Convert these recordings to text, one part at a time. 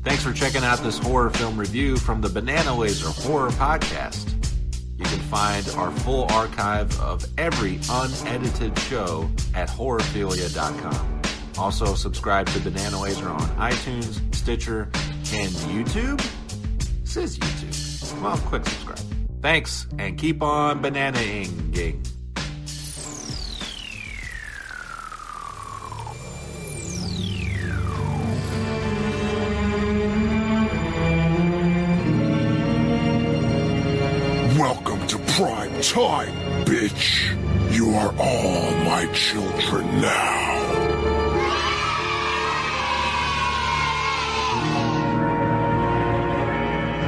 Thanks for checking out this horror film review from the Banana Laser Horror Podcast. You can find our full archive of every unedited show at horrorphilia.com. Also, subscribe to Banana Laser on iTunes, Stitcher, and YouTube? It says YouTube. Well, click subscribe. Thanks, and keep on banana-ing. Welcome to prime time, bitch. You are all my children now.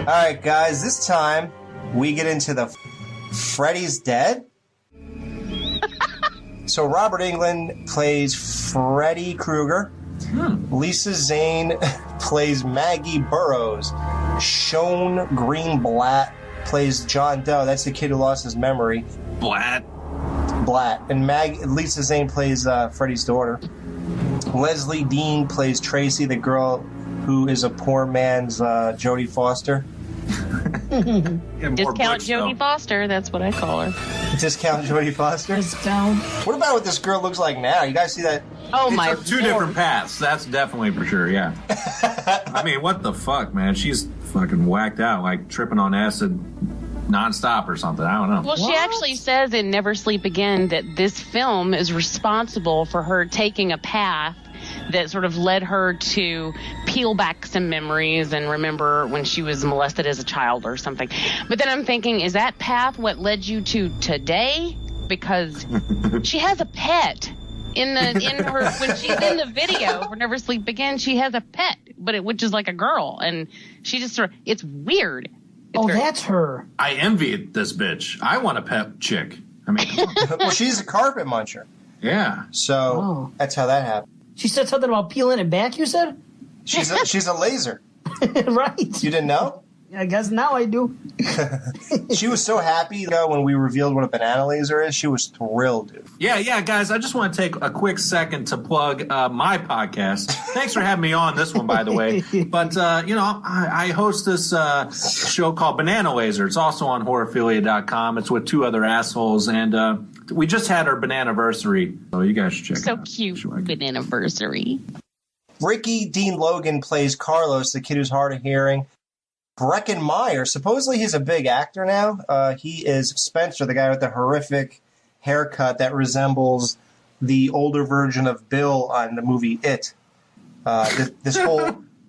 All right, guys, this time we get into the Freddy's dead. So Robert Englund plays Freddy Krueger. Lisa Zane plays Maggie Burrows. Sean Greenblatt plays John Doe. That's the kid who lost his memory. Blatt. And Lisa Zane plays Freddy's daughter. Leslie Dean plays Tracy, the girl who is a poor man's Jodie Foster. Discount Jodie Foster, that's what I call her. Discount Jodie Foster? Discount. What about what this girl looks like now? You guys see that? Oh my It's two different paths. That's definitely for sure, yeah. I mean, what the fuck, man? She's fucking whacked out, like tripping on acid nonstop or something. I don't know. Well, she actually says in Never Sleep Again that this film is responsible for her taking a path that sort of led her to peel back some memories and remember when she was molested as a child or something. But then I'm thinking, is that path what led you to today? Because she has a pet in her when she's in the video for Never Sleep Again. She has a pet, which is like a girl, and she just sort of, it's weird. That's her. I envy this bitch. I want a pet chick. I mean, come on. Well, she's a carpet muncher. Yeah. So that's how that happened. She said something about peeling it back, you said? She's a laser. Right. You didn't know? I guess now I do. She was so happy, though, when we revealed what a banana laser is. She was thrilled, dude. Yeah, guys, I just want to take a quick second to plug my podcast. Thanks for having me on this one, by the way. But, I host this show called Banana Laser. It's also on horrorphilia.com. It's with two other assholes, and we just had our bananiversary, so you guys should check it out. So cute, bananiversary. Ricky Dean Logan plays Carlos, the kid who's hard of hearing. Breckin Meyer, supposedly he's a big actor now. He is Spencer, the guy with the horrific haircut that resembles the older version of Bill on the movie It.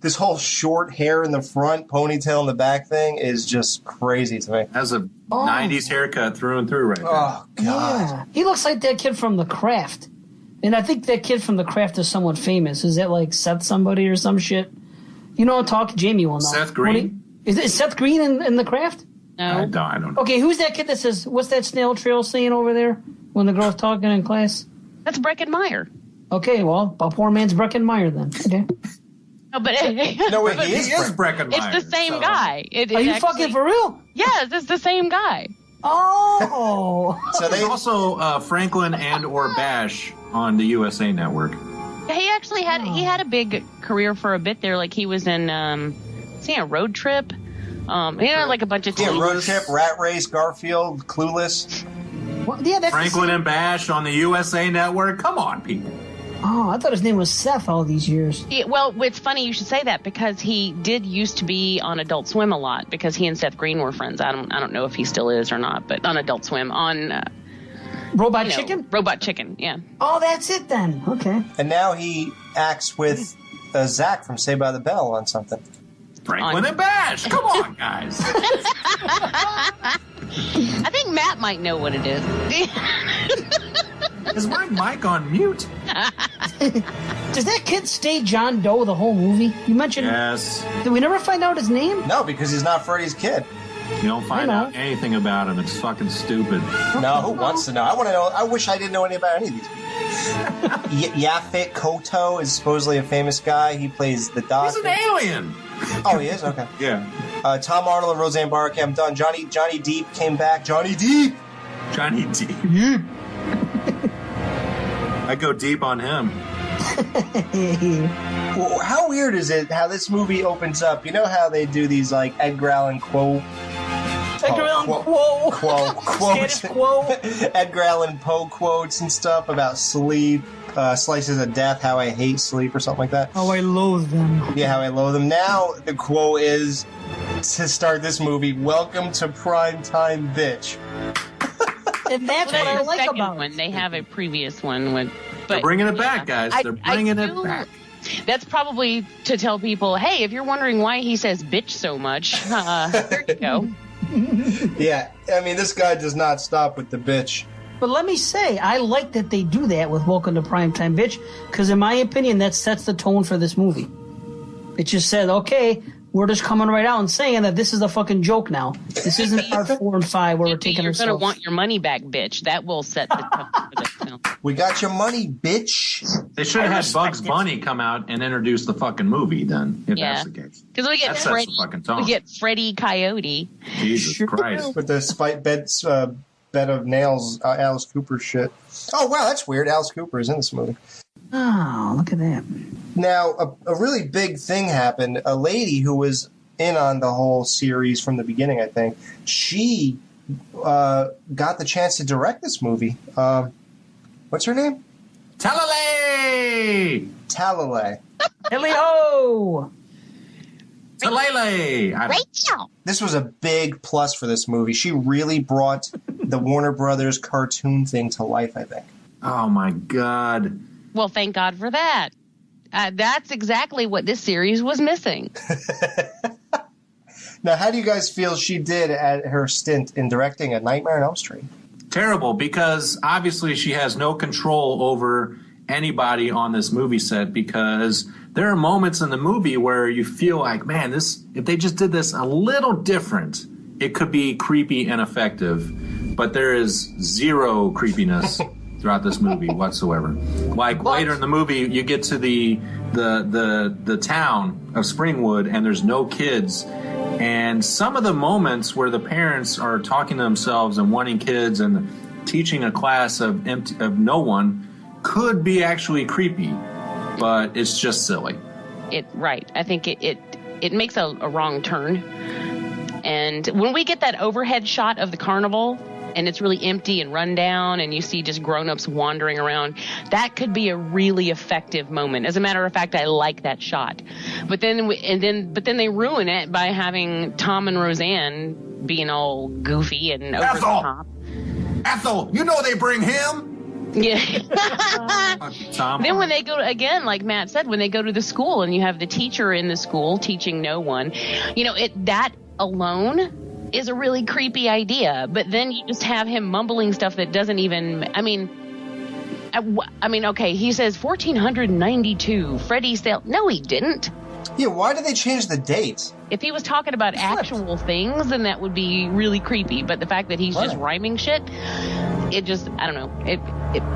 This whole short hair in the front, ponytail in the back thing is just crazy to me. Has a 90s haircut through and through right now. Oh, God. Yeah. He looks like that kid from The Craft. And I think that kid from The Craft is somewhat famous. Is that like Seth somebody or some shit? You know, Jamie will know. Seth Green? Is Seth Green in The Craft? No. I don't know. Okay, who's that kid that says, what's that snail trail saying over there when the girl's talking in class? That's Breckin Meyer. Okay, well, a poor man's Breckin Meyer then. Okay. No, but No, wait, He is Breckin Meyer. it's the same guy. Are you fucking for real? Yes, it's the same guy. Oh. So There's also Franklin and or Bash on the USA Network. He actually had a big career for a bit there. Like he was in a Road Trip. Like a bunch of yeah, Road Trip, Rat Race, Garfield, Clueless. Well, yeah, that's Franklin and Bash on the USA Network. Come on, people. Oh, I thought his name was Seth all these years. Well, it's funny you should say that because he did used to be on Adult Swim a lot because he and Seth Green were friends. I don't know if he still is or not, but on Adult Swim on Robot Chicken? Robot Chicken, yeah. Oh, that's it then. Okay. And now he acts with Zach from Saved by the Bell on something. Franklin and Bash. Come on, guys. I think Matt might know what it is. Is my mic on mute? Does that kid stay John Doe the whole movie? You mentioned. Yes. Did we never find out his name? No, because he's not Freddy's kid. You don't find out anything about him. It's fucking stupid. No, who wants to know? I want to know. I wish I didn't know anything about any of these people. Yaphet Kotto is supposedly a famous guy. He plays the doctor. He's an alien. Oh, he is? Okay. Yeah. Tom Arnold and Roseanne Barr. I'm done. Johnny Depp came back. Johnny Depp! I go deep on him. Well, how weird is it how this movie opens up? You know how they do these like Edgar Allan Poe quotes, Edgar Allan Poe quotes and stuff about sleep, slices of death, how I hate sleep or something like that. How I loathe them. Yeah, how I loathe them. Now the quote is to start this movie: "Welcome to prime time, bitch." And that's what I like about it. They have a previous one with. They're bringing it back, guys. They're bringing it back. That's probably to tell people, hey, if you're wondering why he says bitch so much, there you go. Yeah, I mean, this guy does not stop with the bitch. But let me say, I like that they do that with Welcome to Primetime Bitch, because in my opinion, that sets the tone for this movie. It just said, okay, we're just coming right out and saying that this is a fucking joke now. This isn't part 4 and 5 where we're taking ourselves. You're going to want your money back, bitch. That will set the tone for this film. We got your money, bitch. They should have had Bugs Bunny come out and introduce the fucking movie then, if that's the case. Because we get Freddy Coyote. Jesus Christ. With the bed of nails, Alice Cooper shit. Oh, wow, that's weird. Alice Cooper is in this movie. Oh, look at that. Now, a really big thing happened. A lady who was in on the whole series from the beginning, I think, she got the chance to direct this movie. What's her name? Talalay! Hello! Talalay! Rachel! This was a big plus for this movie. She really brought the Warner Brothers cartoon thing to life, I think. Oh, my God. Well, thank God for that. That's exactly what this series was missing. Now, how do you guys feel she did at her stint in directing A Nightmare on Elm Street? Terrible, because obviously she has no control over anybody on this movie set, because there are moments in the movie where you feel like, man, if they just did this a little different, it could be creepy and effective. But there is zero creepiness throughout this movie whatsoever. Like later in the movie, you get to the town of Springwood, and there's no kids. And some of the moments where the parents are talking to themselves and wanting kids and teaching a class of no one could be actually creepy, but it's just silly. Right. I think it makes a wrong turn. And when we get that overhead shot of the carnival, and it's really empty and run down, and you see just grown-ups wandering around, that could be a really effective moment. As a matter of fact, I like that shot. But then they ruin it by having Tom and Roseanne being all goofy and over the top. Ethel, you know they bring him. Yeah. Tom. Then when they go again, like Matt said, when they go to the school and you have the teacher in the school teaching no one, that alone is a really creepy idea. But then you just have him mumbling stuff that doesn't even, okay, he says 1492, Freddy sailed. No, he didn't. Yeah, why did they change the date? If he was talking about actual things, then that would be really creepy. But the fact that he's just rhyming shit, it just, I don't know, it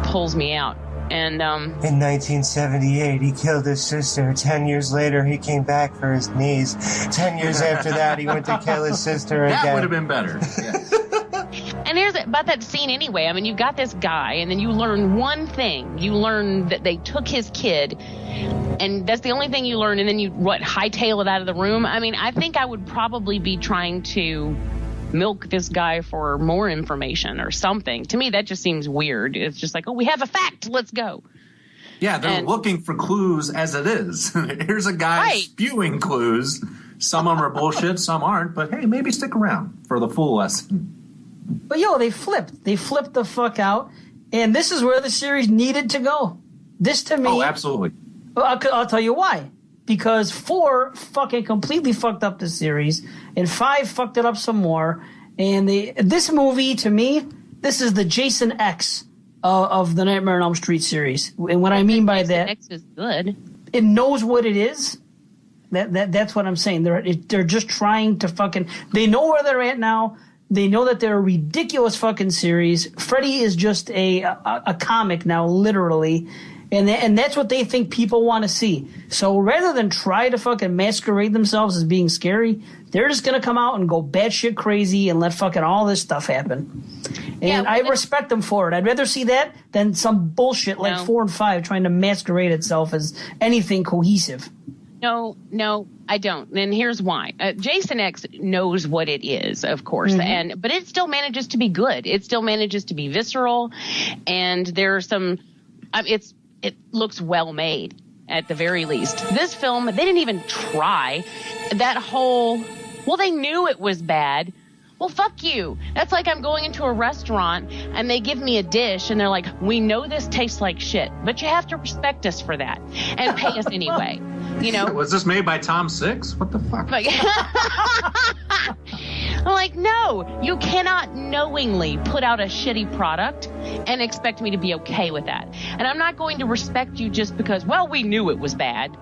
pulls me out. And in 1978, he killed his sister. 10 years later, he came back for his niece. 10 years after that, he went to kill his sister again. That would have been better. Yeah. And here's about that scene anyway. I mean, you've got this guy, and then you learn one thing. You learn that they took his kid, and that's the only thing you learn. And then you, hightail it out of the room? I mean, I think I would probably be trying to milk this guy for more information or something. To me, that just seems weird. It's just like, oh, we have a fact. Let's go. Yeah, they're looking for clues as it is. Here's a guy spewing clues. Some of them are bullshit, some aren't. But hey, maybe stick around for the full lesson. But they flipped. They flipped the fuck out. And this is where the series needed to go. This to me. Oh, absolutely. I'll tell you why. Because 4 fucking completely fucked up the series, and 5 fucked it up some more. And this movie, to me, this is the Jason X of the Nightmare on Elm Street series. And what I mean by that, X is good. It knows what it is. That's what I'm saying. They're just trying to fucking. They know where they're at now. They know that they're a ridiculous fucking series. Freddy is just a comic now, literally. And that's what they think people want to see. So rather than try to fucking masquerade themselves as being scary, they're just going to come out and go batshit crazy and let fucking all this stuff happen. And I respect them for it. I'd rather see that than some bullshit like 4 and 5 trying to masquerade itself as anything cohesive. No, I don't. And here's why. Jason X knows what it is, of course, but it still manages to be good. It still manages to be visceral, and there are some. It looks well made at the very least. This film, they didn't even try that whole. Well, they knew it was bad. Well, fuck you. That's like I'm going into a restaurant and they give me a dish and they're like, we know this tastes like shit, but you have to respect us for that and pay us anyway. You know? Was this made by Tom Six? What the fuck? I'm like, no, you cannot knowingly put out a shitty product and expect me to be okay with that. And I'm not going to respect you just because, well, we knew it was bad.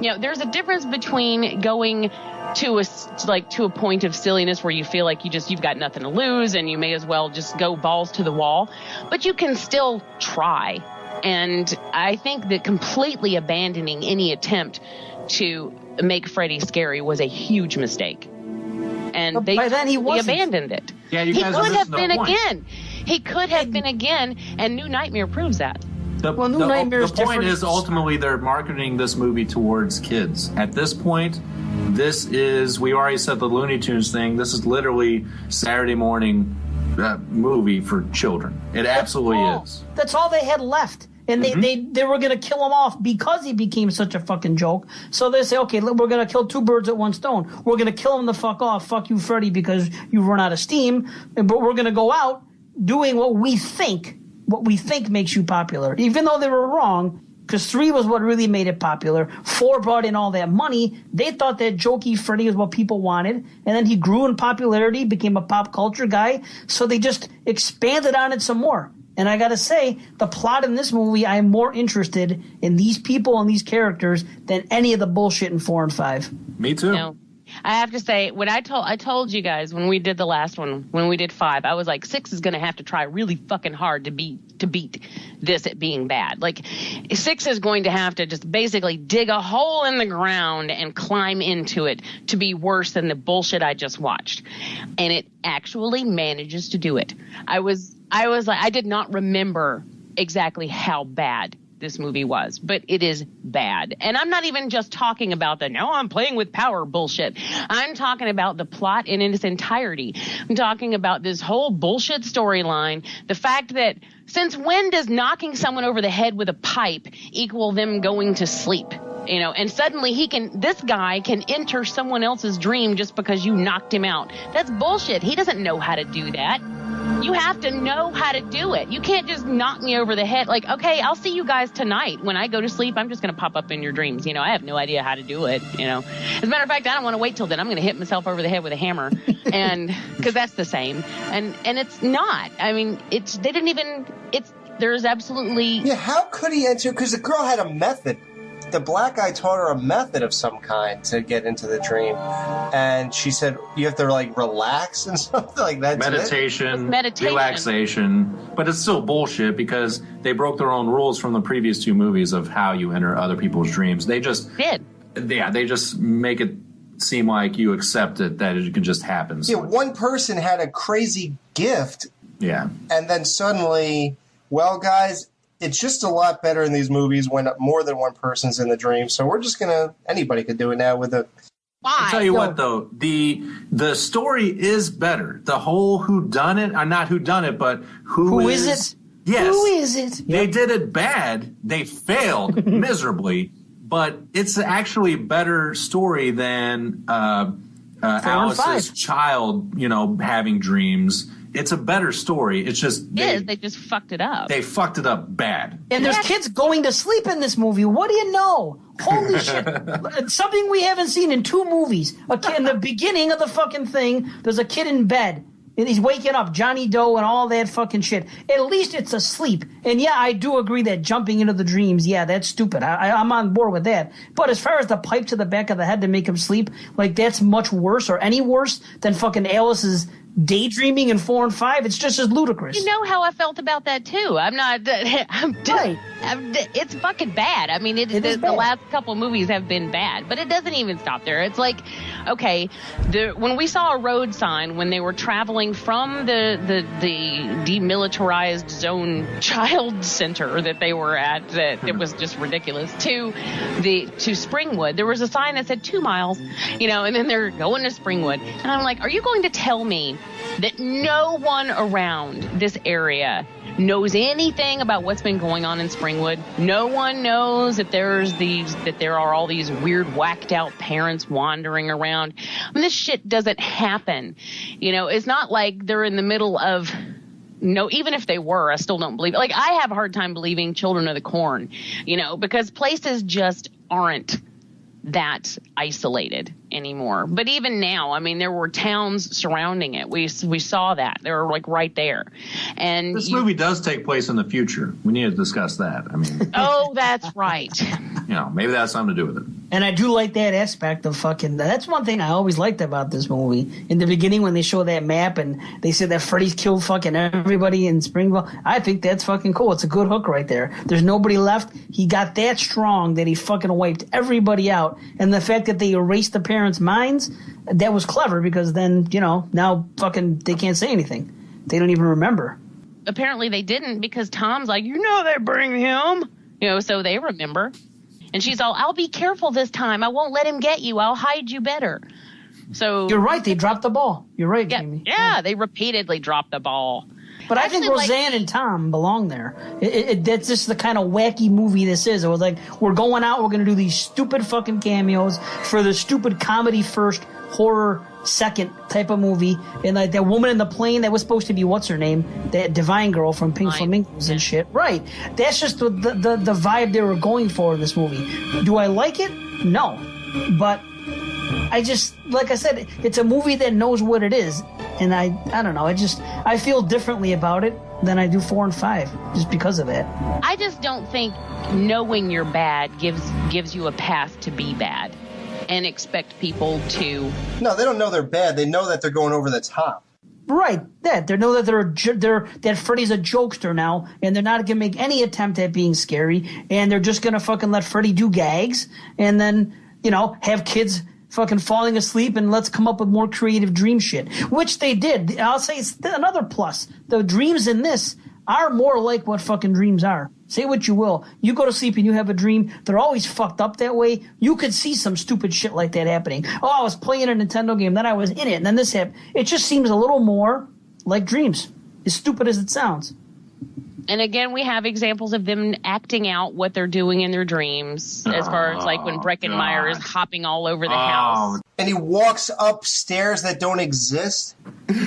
You know, there's a difference between going to a point of silliness where you feel like you've got nothing to lose and you may as well just go balls to the wall, but you can still try. And I think that completely abandoning any attempt to make Freddy scary was a huge mistake. And they abandoned it. Yeah, you guys could have been again. He could have been again, and New Nightmare proves that. The point is ultimately they're marketing this movie towards kids. At this point, we already said the Looney Tunes thing. This is literally Saturday morning movie for children. It absolutely is. That's all they had left. And they were going to kill him off because he became such a fucking joke. So they say, okay, we're going to kill 2 birds at one stone. We're going to kill him the fuck off. Fuck you, Freddy, because you run out of steam. But we're going to go out doing what we think makes you popular. Even though they were wrong, because 3 was what really made it popular. 4 brought in all that money. They thought that jokey Freddy was what people wanted. And then he grew in popularity, became a pop culture guy. So they just expanded on it some more. And I got to say, the plot in this movie, I am more interested in these people and these characters than any of the bullshit in 4 and 5. Me too. No. I have to say, when I told you guys when we did the last one, when we did 5, I was like, 6 is going to have to try really fucking hard to beat this at being bad. Like, 6 is going to have to just basically dig a hole in the ground and climb into it to be worse than the bullshit I just watched. And it actually manages to do it. I was like, I did not remember exactly how bad this movie was, but it is bad. And I'm not even just talking about I'm playing with power bullshit. I'm talking about the plot in its entirety. I'm talking about this whole bullshit storyline. The fact that since when does knocking someone over the head with a pipe equal them going to sleep? You know, and suddenly this guy can enter someone else's dream just because you knocked him out. That's bullshit. He doesn't know how to do that. You have to know how to do it. You can't just knock me over the head. Like, okay, I'll see you guys tonight. When I go to sleep, I'm just going to pop up in your dreams. You know, I have no idea how to do it, you know. As a matter of fact, I don't want to wait till then. I'm going to hit myself over the head with a hammer. And because that's the same. And it's not. I mean, there's absolutely. Yeah, how could he enter? Because the girl had a method. The black guy taught her a method of some kind to get into the dream. And she said, you have to, like, relax and something like that. Meditation, relaxation. But it's still bullshit because they broke their own rules from the previous 2 movies of how you enter other people's dreams. They just did. Yeah, they just make it seem like you accept it, that it can just happen. So one person had a crazy gift. Yeah. And then suddenly, well, guys, it's just a lot better in these movies when more than one person's in the dream. So we're just anybody could do it now with a. I'll tell you what, though, the story is better. The whole whodunit, not whodunit, but who is it? Yes. Who is it? Yep. They did it bad. They failed miserably, but it's actually a better story than Alice's child, having dreams. It's a better story. It's just they just fucked it up. They fucked it up bad. And there's kids going to sleep in this movie. What do you know? Holy shit. Something we haven't seen in 2 movies. In the beginning of the fucking thing, there's a kid in bed. And he's waking up, Johnny Doe and all that fucking shit. At least it's asleep. And yeah, I do agree that jumping into the dreams, yeah, that's stupid. I'm on board with that. But as far as the pipe to the back of the head to make him sleep, like, that's much worse or any worse than fucking Alice's daydreaming in 4 and 5, it's just as ludicrous. You know how I felt about that too. It's fucking bad. I mean, the last couple of movies have been bad, but it doesn't even stop there. It's like, okay, when we saw a road sign when they were traveling from the demilitarized zone child center that they were at, that it was just ridiculous, to Springwood, there was a sign that said 2 miles, and then they're going to Springwood, and I'm like, are you going to tell me that no one around this area knows anything about what's been going on in Springwood? No one knows that there are all these weird, whacked out parents wandering around. I mean, this shit doesn't happen. It's not like they're in the middle of. No, even if they were, I still don't believe it. Like, I have a hard time believing Children of the Corn, because places just aren't that isolated anymore. But even now, I mean, there were towns surrounding it. We saw that. They were like right there. And this movie does take place in the future. We need to discuss that. I mean, oh, that's right. Maybe that's something to do with it. And I do like that aspect of that's one thing I always liked about this movie. In the beginning, when they show that map and they said that Freddy's killed fucking everybody in Springville, I think that's fucking cool. It's a good hook right there. There's nobody left. He got that strong that he fucking wiped everybody out. And the fact that they erased the parents' minds, that was clever, because then, now fucking they can't say anything. They don't even remember. Apparently they didn't, because Tom's like, they bring him. So they remember. And she's all, I'll be careful this time. I won't let him get you. I'll hide you better. So you're right. They dropped the ball. You're right, Jamie. Yeah, they repeatedly dropped the ball. But I think Roseanne and Tom belong there. That's just the kind of wacky movie this is. It was like, we're going out, we're going to do these stupid fucking cameos for the stupid comedy first, horror second type of movie. And like that woman in the plane that was supposed to be, what's her name? That divine girl from Pink Flamingos and shit. Right. That's just the vibe they were going for in this movie. Do I like it? No. But I just, like I said, it's a movie that knows what it is. And I don't know. I feel differently about it than I do 4 and 5, just because of that. I just don't think knowing you're bad gives you a path to be bad and expect people to. No, they don't know they're bad. They know that they're going over the top. Right. They know that that Freddy's a jokester now, and they're not going to make any attempt at being scary, and they're just going to fucking let Freddy do gags, and then have kids fucking falling asleep, and let's come up with more creative dream shit, which they did. I'll say it's another plus. The dreams in this are more like what fucking dreams are. Say what you will. You go to sleep and you have a dream. They're always fucked up that way. You could see some stupid shit like that happening. Oh, I was playing a Nintendo game, then I was in it, and then this happened. It just seems a little more like dreams, as stupid as it sounds. And again, we have examples of them acting out what they're doing in their dreams, as far as like when Breckenmeyer is hopping all over the house. And he walks upstairs that don't exist.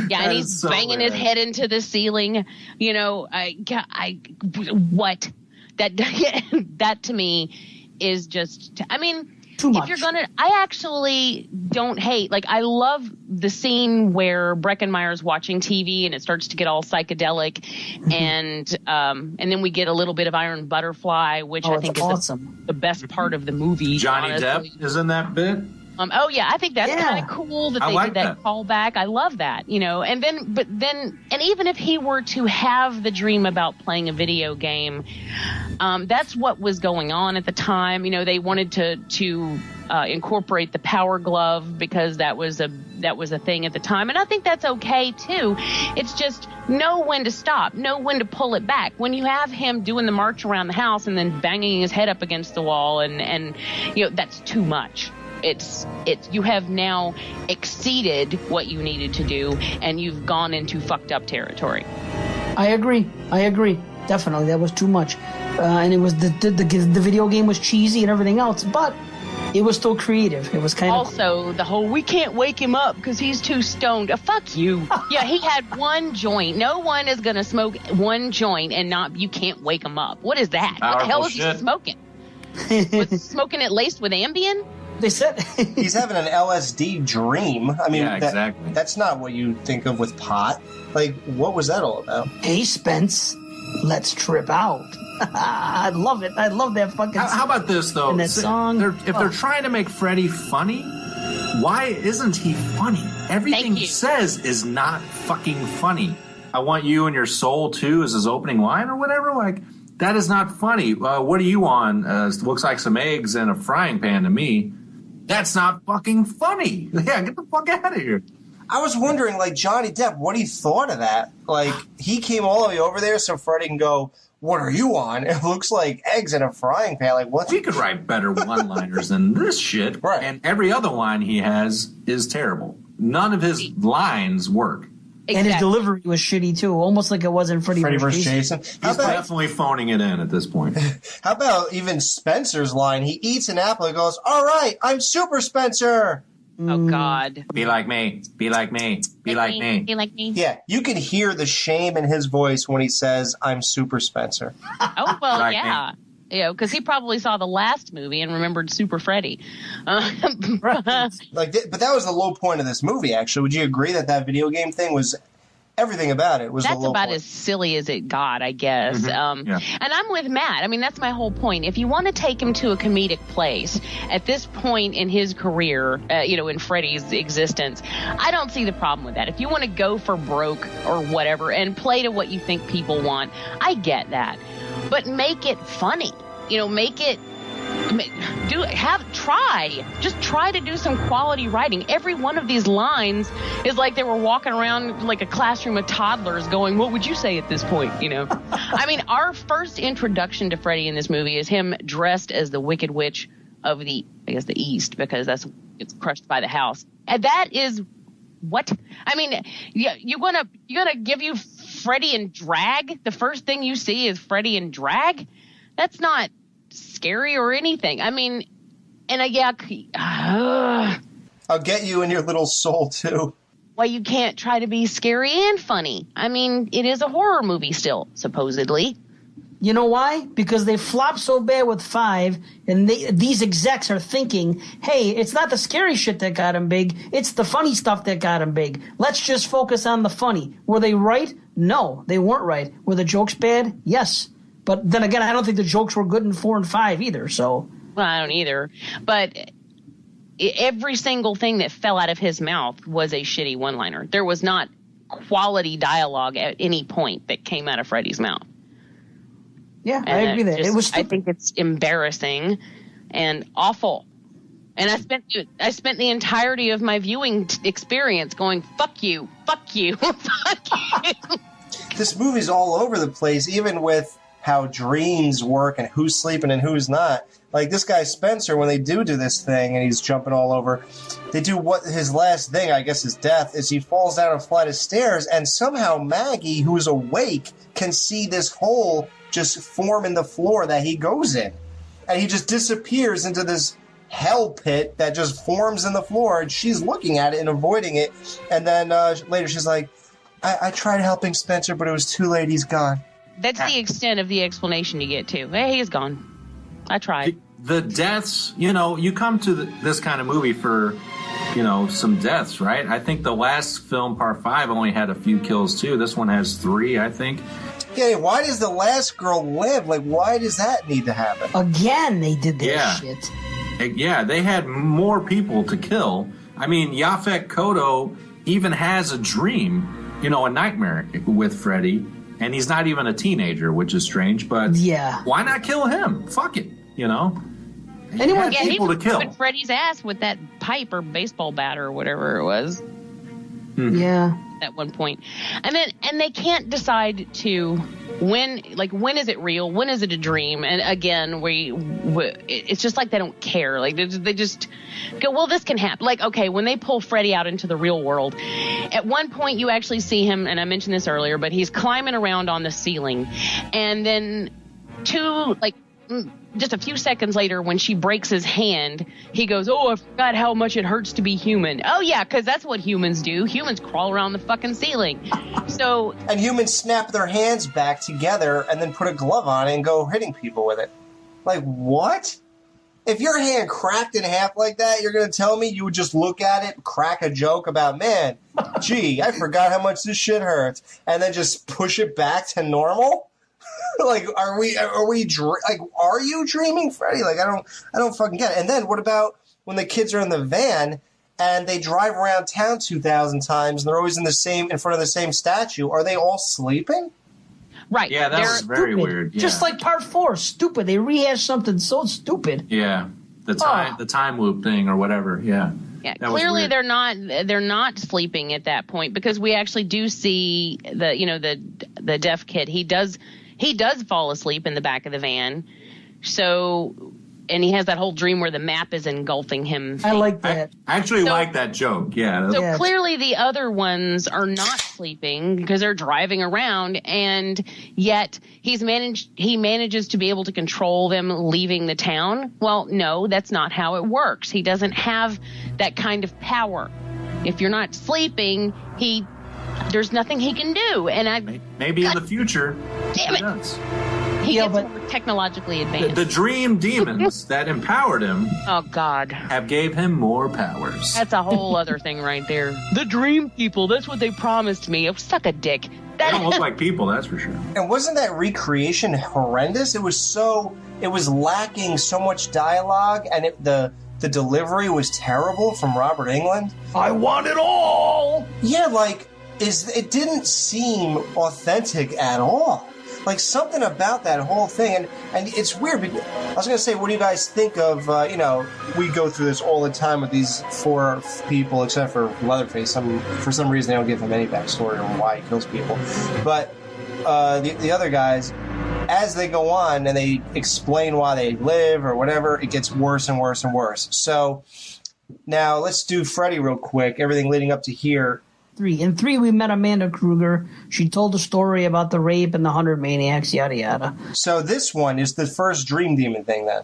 Yeah, and he's so banging his head into the ceiling. What? That to me is just, I mean, too much. If you're gonna, I actually don't hate. Like, I love the scene where Breckenmeyer's watching TV and it starts to get all psychedelic, and then we get a little bit of Iron Butterfly, which I think is awesome. The best part of the movie. Johnny honestly. Depp is in that bit. Oh yeah, I think that's kind of cool that they did that callback. I love that, and then even if he were to have the dream about playing a video game, that's what was going on at the time. They wanted to incorporate the Power Glove because that was a thing at the time, and I think that's okay too. It's just know when to stop, know when to pull it back. When you have him doing the march around the house and then banging his head up against the wall, and that's too much. It's you have now exceeded what you needed to do, and you've gone into fucked up territory. I agree. Definitely, that was too much, and it was the video game was cheesy and everything else, but it was still creative. It was kind of also the whole we can't wake him up because he's too stoned. Fuck you. Yeah, he had one joint. No one is gonna smoke one joint and you can't wake him up. What is that? What the hell is he smoking? Was he smoking it laced with Ambien? They said he's having an LSD dream. I mean, exactly. That's not what you think of with pot. Like, what was that all about? Hey, Spence, let's trip out. I love it. I love that fucking. How about this though? In that song, if they're trying to make Freddy funny, why isn't he funny? Everything he says is not fucking funny. I want you and your soul too is his opening line or whatever. Like, that is not funny. What are you on? Looks like some eggs in a frying pan to me. That's not fucking funny. Yeah, get the fuck out of here. I was wondering, like, Johnny Depp, what he thought of that. Like, he came all the way over there so Freddie can go, what are you on? It looks like eggs in a frying pan. Like, what? We could write better one-liners than this shit. Right. And every other line he has is terrible. None of his lines work. Exactly. And his delivery was shitty, too. Almost like it was in Freddy vs. Jason. He's definitely phoning it in at this point. How about even Spencer's line? He eats an apple and goes, all right, I'm Super Spencer. Oh, God. Be like me. Be like me. Be like me. Be like me. Yeah, you can hear the shame in his voice when he says, I'm Super Spencer. Oh, well, Like yeah. You know, because he probably saw the last movie and remembered Super Freddy. But that was the low point of this movie, actually. Would you agree that video game thing was everything about it was that's the low about point? as silly as it got, I guess. Yeah. And I'm with Matt. I mean, that's my whole point. If you want to take him to a comedic place at this point in his career, in Freddy's existence, I don't see the problem with that. If you want to go for broke or whatever and play to what you think people want, I get that. But make it funny. Make it. Just try to do some quality writing. Every one of these lines is like they were walking around like a classroom of toddlers going, what would you say at this point? I mean, our first introduction to Freddy in this movie is him dressed as the Wicked Witch of the East, because it's crushed by the house. And that is what? I mean, you're gonna give you Freddy in drag? The first thing you see is Freddy in drag? That's not scary or anything. I mean, and I'll get you in your little soul, too. Well, you can't try to be scary and funny. I mean, it is a horror movie still, supposedly. You know why? Because they flopped so bad with 5, and these execs are thinking, hey, it's not the scary shit that got him big, it's the funny stuff that got him big. Let's just focus on the funny. Were they right? No, they weren't right. Were the jokes bad? Yes. But then again, I don't think the jokes were good in 4 and 5 either, so. Well, I don't either. But every single thing that fell out of his mouth was a shitty one-liner. There was not quality dialogue at any point that came out of Freddy's mouth. Yeah, I agree that. It was stupid. I think it's embarrassing and awful. And I spent the entirety of my viewing experience going, fuck you, fuck you, fuck you. This movie's all over the place, even with how dreams work and who's sleeping and who's not. Like this guy Spencer, when they do this thing and he's jumping all over, they do what his last thing, I guess his death, is he falls down a flight of stairs, and somehow Maggie, who's awake, can see this hole just form in the floor that he goes in. And he just disappears into this hell pit that just forms in the floor, and she's looking at it and avoiding it. And then later she's like, I tried helping Spencer, but it was too late, he's gone. That's the extent of the explanation you get to. Hey, he's gone. I tried. The deaths, you come to this kind of movie for, some deaths, right? I think the last film, Part 5, only had a few kills too. This one has 3, I think. Yeah, why does the last girl live? Like, why does that need to happen? Again, they did that shit. Yeah, they had more people to kill. I mean, Yaphet Kotto even has a dream, a nightmare with Freddy. And he's not even a teenager, which is strange. But why not kill him? Fuck it, Anyone he people to kill. Put Freddy's ass with that pipe or baseball bat or whatever it was. Yeah. At one point, and they can't decide to when is it real? When is it a dream? And again, it's just like they don't care. Like they just go, well, this can happen. Like, okay, when they pull Freddy out into the real world, at one point you actually see him, and I mentioned this earlier, but he's climbing around on the ceiling, and then just a few seconds later, when she breaks his hand, he goes, oh, I forgot how much it hurts to be human. Oh, yeah, because that's what humans do. Humans crawl around the fucking ceiling. And humans snap their hands back together and then put a glove on it and go hitting people with it. Like, what? If your hand cracked in half like that, you're going to tell me you would just look at it, crack a joke about, man, gee, I forgot how much this shit hurts, and then just push it back to normal? Like, are you dreaming, Freddy? Like, I don't fucking get it. And then what about when the kids are in the van and they drive around town 2,000 times, and they're always in front of the same statue. Are they all sleeping? Right. Yeah, that was very weird. Yeah. Just like part 4, stupid. They rehashed something so stupid. Yeah, the time loop thing or whatever. Yeah. Yeah, clearly they're not sleeping at that point, because we actually do see the deaf kid. He does fall asleep in the back of the van. So, and he has that whole dream where the map is engulfing him. I like that. I actually like that joke. Yeah. So clearly the other ones are not sleeping because they're driving around, and yet he manages to be able to control them leaving the town. Well, no, that's not how it works. He doesn't have that kind of power. If you're not sleeping, there's nothing he can do. And maybe in the future, damn it. He does. He gets more technologically advanced. The dream demons that empowered him, oh God, have gave him more powers. That's a whole other thing right there. The dream people, that's what they promised me. Suck a dick. They don't look like people, that's for sure. And wasn't that recreation horrendous? It was lacking so much dialogue, and the delivery was terrible from Robert Englund. I want it all. Yeah, it didn't seem authentic at all. Like, something about that whole thing, and it's weird. Because I was going to say, what do you guys think of, we go through this all the time with these 4 people, except for Leatherface. For some reason, they don't give him any backstory on why he kills people. But the other guys, as they go on and they explain why they live or whatever, it gets worse and worse and worse. So now let's do Freddy real quick, everything leading up to here. 3. In 3, we met Amanda Kruger. She told the story about the rape and the 100 maniacs, yada, yada. So this one is the first Dream Demon thing, then?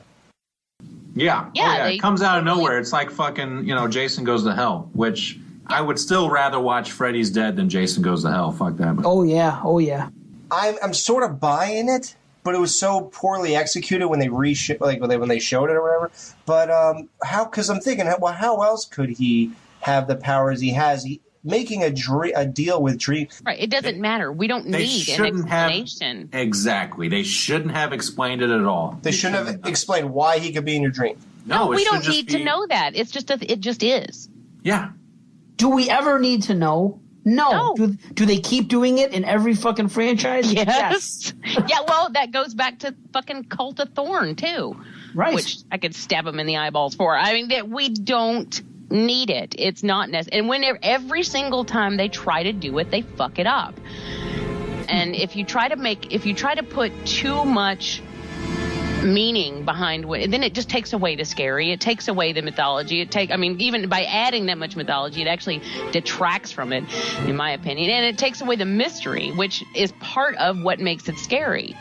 Yeah. It comes out of nowhere. It's like fucking, Jason Goes to Hell, which I would still rather watch Freddy's Dead than Jason Goes to Hell. Fuck that. Oh, yeah. I'm sort of buying it, but it was so poorly executed when they when they showed it or whatever. But because I'm thinking, well, how else could he have the powers he has? Making a deal with Dream. Right. It doesn't matter. We don't need an explanation. Exactly. They shouldn't have explained it at all. They shouldn't have explained why he could be in your dream. No, we don't need to know that. It's just it just is. Yeah. Do we ever need to know? No. Do they keep doing it in every fucking franchise? Yes. Yeah, well, that goes back to fucking Cult of Thorn, too. Right. Which I could stab him in the eyeballs for. I mean, that we don't need it. It's not necessary. And every single time they try to do it, they fuck it up. And if you try to put too much meaning behind then it just takes away the scary. It takes away the mythology. Even by adding that much mythology, it actually detracts from it, in my opinion. And it takes away the mystery, which is part of what makes it scary.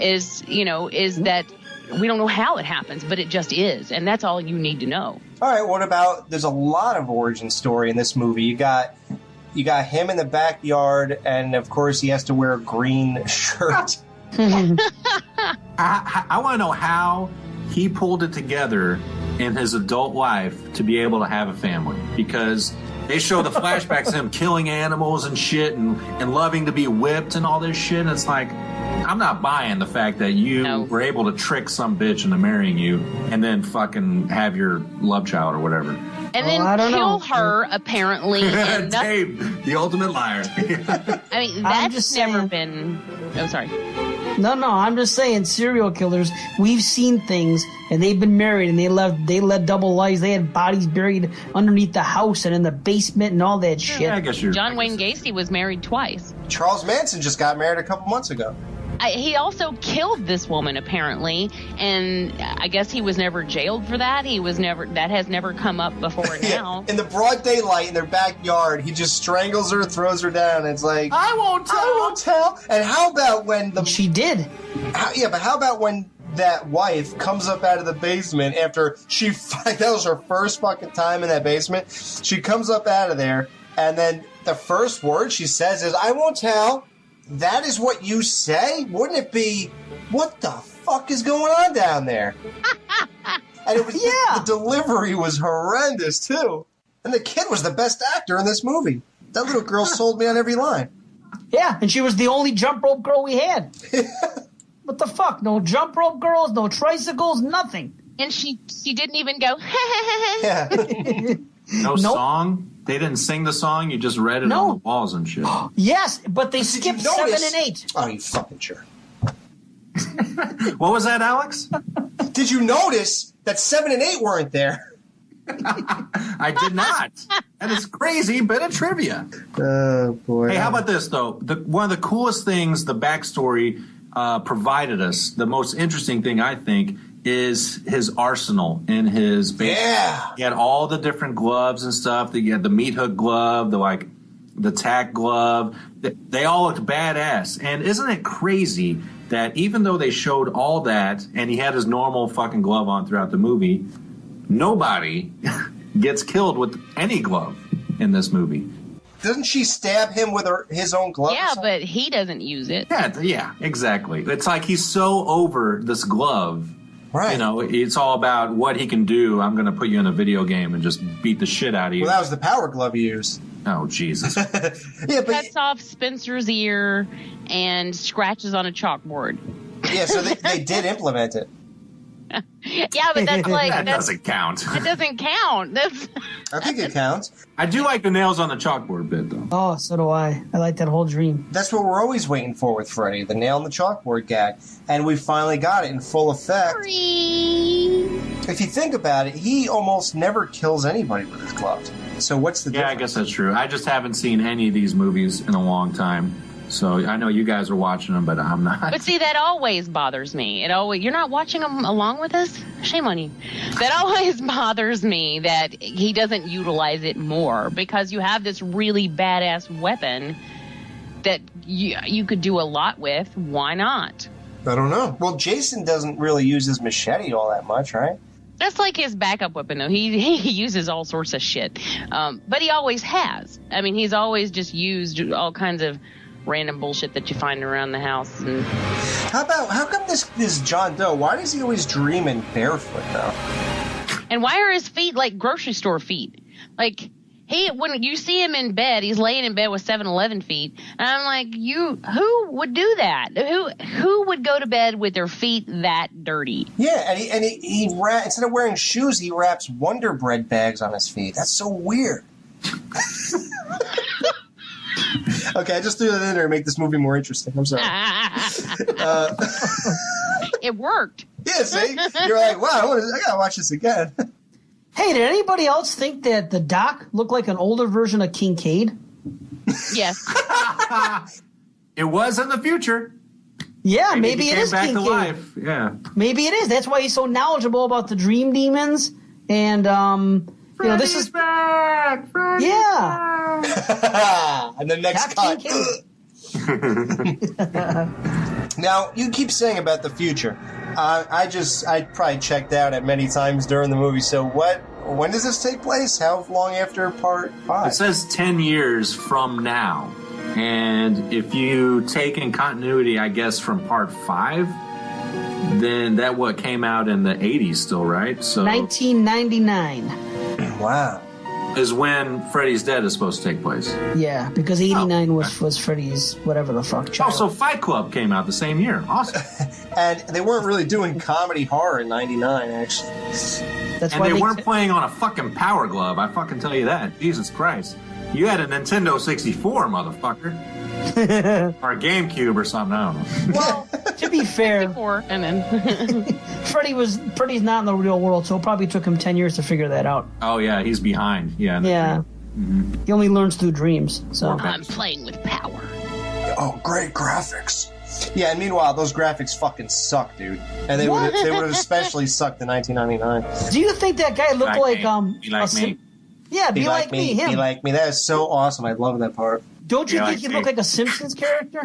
Is that we don't know how it happens, but it just is, and that's all you need to know. All right, what about? There's a lot of origin story in this movie. You got him in the backyard, and of course he has to wear a green shirt. I want to know how he pulled it together in his adult life to be able to have a family, because they show the flashbacks of him killing animals and shit and loving to be whipped and all this shit. And it's like, I'm not buying the fact that you were able to trick some bitch into marrying you and then fucking have your love child or whatever. And then kill her, apparently. And Dave, the ultimate liar. I mean, that's never been... Oh, sorry. No, I'm just saying, serial killers, we've seen things, and they've been married, and they led double lives. They had bodies buried underneath the house and in the basement and all that shit. I guess John Wayne Gacy was married twice. Charles Manson just got married a couple months ago. He also killed this woman, apparently, and I guess he was never jailed for that. That has never come up before now. In the broad daylight in their backyard, he just strangles her, throws her down, and it's like, I won't tell. And how about when she did? But how about when that wife comes up out of the basement after that was her first fucking time in that basement. She comes up out of there, and then the first word she says is, I won't tell. That is what you say? Wouldn't it be, what the fuck is going on down there? And it was the delivery was horrendous, too. And the kid was the best actor in this movie. That little girl sold me on every line. Yeah, and she was the only jump rope girl we had. What the fuck? No jump rope girls, no tricycles, nothing. And she didn't even go, Yeah. No song? They didn't sing the song? You just read it on the walls and shit. Yes, but they skipped 7 and 8. Oh, you fucking jerk. What was that, Alex? Did you notice that 7 and 8 weren't there? I did not. That is crazy bit of trivia. Oh, boy. Hey, how about this, though? One of the coolest things the backstory provided us, the most interesting thing, I think, is his arsenal in his basement. Yeah. He had all the different gloves and stuff. He had the meat hook glove, the tack glove. They all looked badass. And isn't it crazy that even though they showed all that and he had his normal fucking glove on throughout the movie, nobody gets killed with any glove in this movie? Doesn't she stab him with his own glove? Yeah, but he doesn't use it. Yeah, exactly. It's like he's so over this glove. Right. You know, it's all about what he can do. I'm going to put you in a video game and just beat the shit out of you. Well, that was the power glove he used. Oh, Jesus. Yeah, but Cuts off Spencer's ear and scratches on a chalkboard. yeah, so they did implement it. Yeah, but that's like That doesn't count. That doesn't count. That's I think it counts. I do like the nails on the chalkboard bit, though. Oh, so do I. I like that whole dream. That's what we're always waiting for with Freddy, the nail on the chalkboard gag. And we finally got it in full effect. If you think about it, he almost never kills anybody with his gloves. So what's the difference? Yeah, I guess that's true. I just haven't seen any of these movies in a long time. So I know you guys are watching them, but I'm not. But see, that always bothers me. You're not watching them along with us? Shame on you. That always bothers me that he doesn't utilize it more, because you have this really badass weapon that you could do a lot with. Why not? I don't know. Well, Jason doesn't really use his machete all that much, right? That's like his backup weapon, though. He uses all sorts of shit. But he always has. I mean, he's always just used all kinds of random bullshit that you find around the house. And How come this John Doe, why does he always dream in barefoot, though? And why are his feet like grocery store feet? Like, when you see him in bed, he's laying in bed with 7-Eleven feet. And I'm like, who would do that? Who would go to bed with their feet that dirty? Yeah, and he instead of wearing shoes, he wraps Wonder Bread bags on his feet. That's so weird. Okay, I just threw that in there to make this movie more interesting. I'm sorry. It worked. Yeah, see? You're like, wow, I gotta watch this again. Hey, did anybody else think that the Doc looked like an older version of Kincaid? Yes. It was in the future. Yeah, maybe he it came is back Kincaid. to life. Yeah. Maybe it is. That's why he's so knowledgeable about the dream demons. And, this is back. Freddy's yeah. back. And the next Doc cut. Now, you keep saying about the future. I probably checked out at many times during the movie. So when does this take place? How long after part 5? It says 10 years from now. And if you take in continuity, I guess, from part 5, then that came out in the 80s still, right? So 1999. Wow. Is when Freddy's Dead is supposed to take place. Yeah, because 89 was Freddy's whatever the fuck child. Also, Fight Club came out the same year. Awesome. And they weren't really doing comedy horror in 99, actually. That's And why they weren't playing on a fucking Power Glove. I fucking tell you that. Jesus Christ. You had a Nintendo 64, motherfucker. Or a GameCube or something. I don't know. Well, to be fair, 64, and then Freddy's not in the real world, so it probably took him 10 years to figure that out. Oh, yeah, he's behind. Yeah. Yeah. He only learns through dreams. So I'm playing with power. Oh, great graphics. Yeah, and meanwhile, those graphics fucking suck, dude. And they would have especially sucked in 1999. do you think that guy looked like Be like me. Yeah, be like me, him. Be like me. That is so awesome. I love that part. Don't you Be think like he me. looked like a Simpsons character?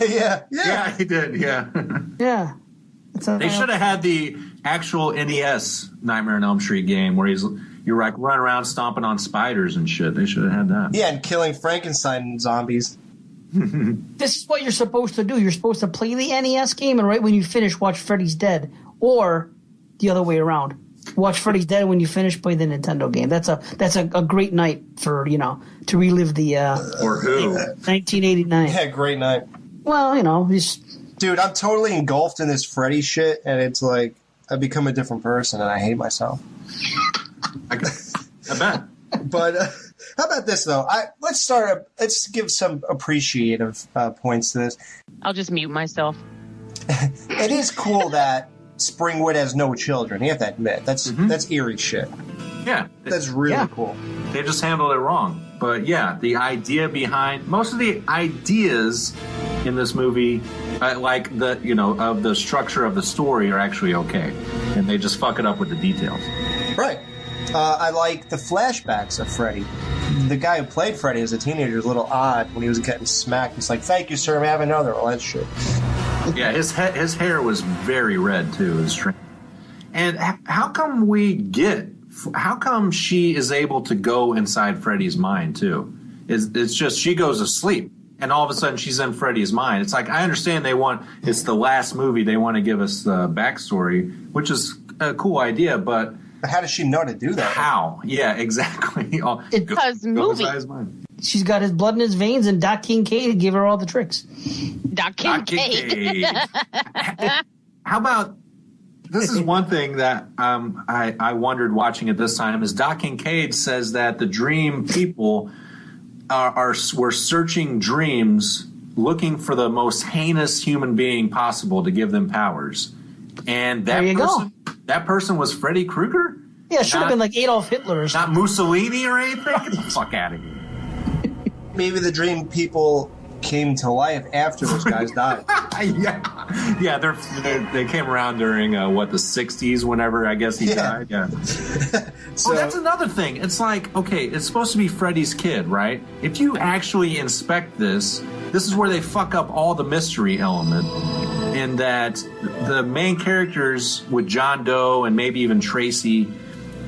Yeah. Yeah, he did, yeah. Yeah. They should have had the actual NES Nightmare on Elm Street game where you're like running around stomping on spiders and shit. They should have had that. Yeah, and killing Frankenstein zombies. This is what you're supposed to do. You're supposed to play the NES game, and right when you finish, watch Freddy's Dead. Or the other way around. Watch Freddy's Dead, when you finish, play the Nintendo game. That's a great night for, to relive the Or who? 1989. Yeah, great night. Well, Dude, I'm totally engulfed in this Freddy shit, and it's like I become a different person, and I hate myself. I bet. But how about this though? Let's give some appreciative points to this. I'll just mute myself. It is cool that Springwood has no children. You have to admit that's eerie shit. Yeah, That's really cool. they just handled it wrong. But yeah, the idea behind most of the ideas in this movie, like of the structure of the story, are actually okay, and they just fuck it up with the details. Right. I like the flashbacks of Freddy. The guy who played Freddy as a teenager was a little odd when he was getting smacked. He's like, "Thank you, sir. May I have another?" All that shit. Yeah, his hair was very red too. It was strange. And how come she is able to go inside Freddy's mind too? It's just she goes to sleep and all of a sudden she's in Freddy's mind. It's like, I understand it's the last movie, they want to give us the backstory, which is a cool idea, but how does she know to do that? How? Yeah, exactly. Because movie. She's got his blood in his veins, and Doc Kincaid gave her all the tricks. Doc Kincaid. How about, this is one thing that I wondered watching it this time, is Doc Kincaid says that the dream people were searching dreams, looking for the most heinous human being possible to give them powers. And that person was Freddy Krueger? Yeah, it should have been like Adolf Hitler or something. Not Mussolini or anything? Get the fuck out of here. Maybe the dream people came to life after those guys died. Yeah, they came around during the 60s, whenever I guess he died. Yeah. So that's another thing. It's like, okay, it's supposed to be Freddy's kid, right? If you actually inspect this is where they fuck up all the mystery element. In that the main characters with John Doe and maybe even Tracy,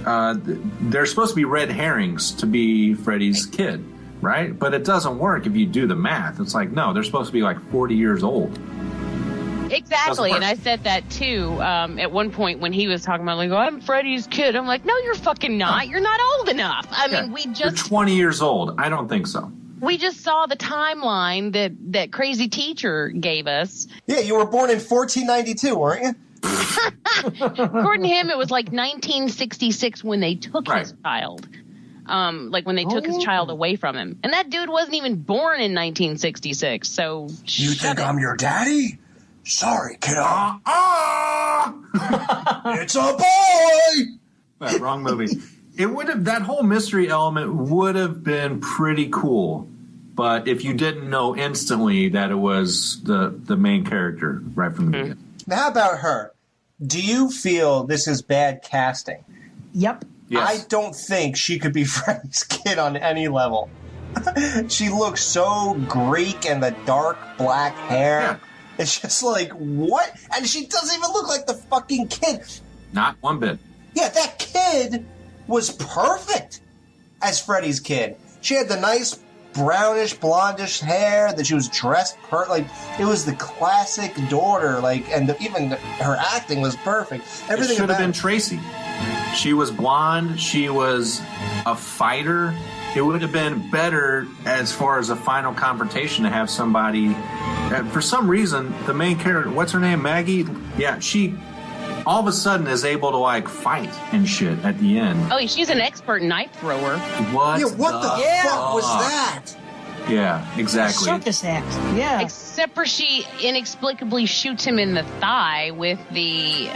they're supposed to be red herrings to be Freddy's kid. Right? But it doesn't work if you do the math. It's like, no, they're supposed to be like 40 years old. Exactly. And I said that too at one point when he was talking about, like, oh, I'm Freddy's kid. I'm like, no, you're fucking not. You're not old enough. I mean, you're 20 years old. I don't think so. We just saw the timeline that crazy teacher gave us. Yeah, you were born in 1492, weren't you? According to him, it was like 1966 when they took his child. Like when they took his child away from him. And that dude wasn't even born in 1966, so... You think I'm your daddy? Sorry, kiddo. It's a boy! Wrong movie. That whole mystery element would have been pretty cool, but if you didn't know instantly that it was the main character right from the beginning. Now, how about her? Do you feel this is bad casting? Yep. Yes. I don't think she could be Freddy's kid on any level. She looks so Greek and the dark black hair. Yeah. It's just like, what? And she doesn't even look like the fucking kid. Not one bit. Yeah, that kid was perfect as Freddy's kid. She had the nice brownish, blondish hair, that she was dressed like it was the classic daughter, like, and even her acting was perfect. Everything it should have been Tracy. She was blonde. She was a fighter. It would have been better as far as a final confrontation to have somebody. For some reason, the main character, what's her name, Maggie? Yeah, she all of a sudden is able to like fight and shit at the end. Oh, she's an expert knife thrower. What? Yeah, what the fuck was that? Yeah, exactly. Circus act. Yeah. Except for she inexplicably shoots him in the thigh with the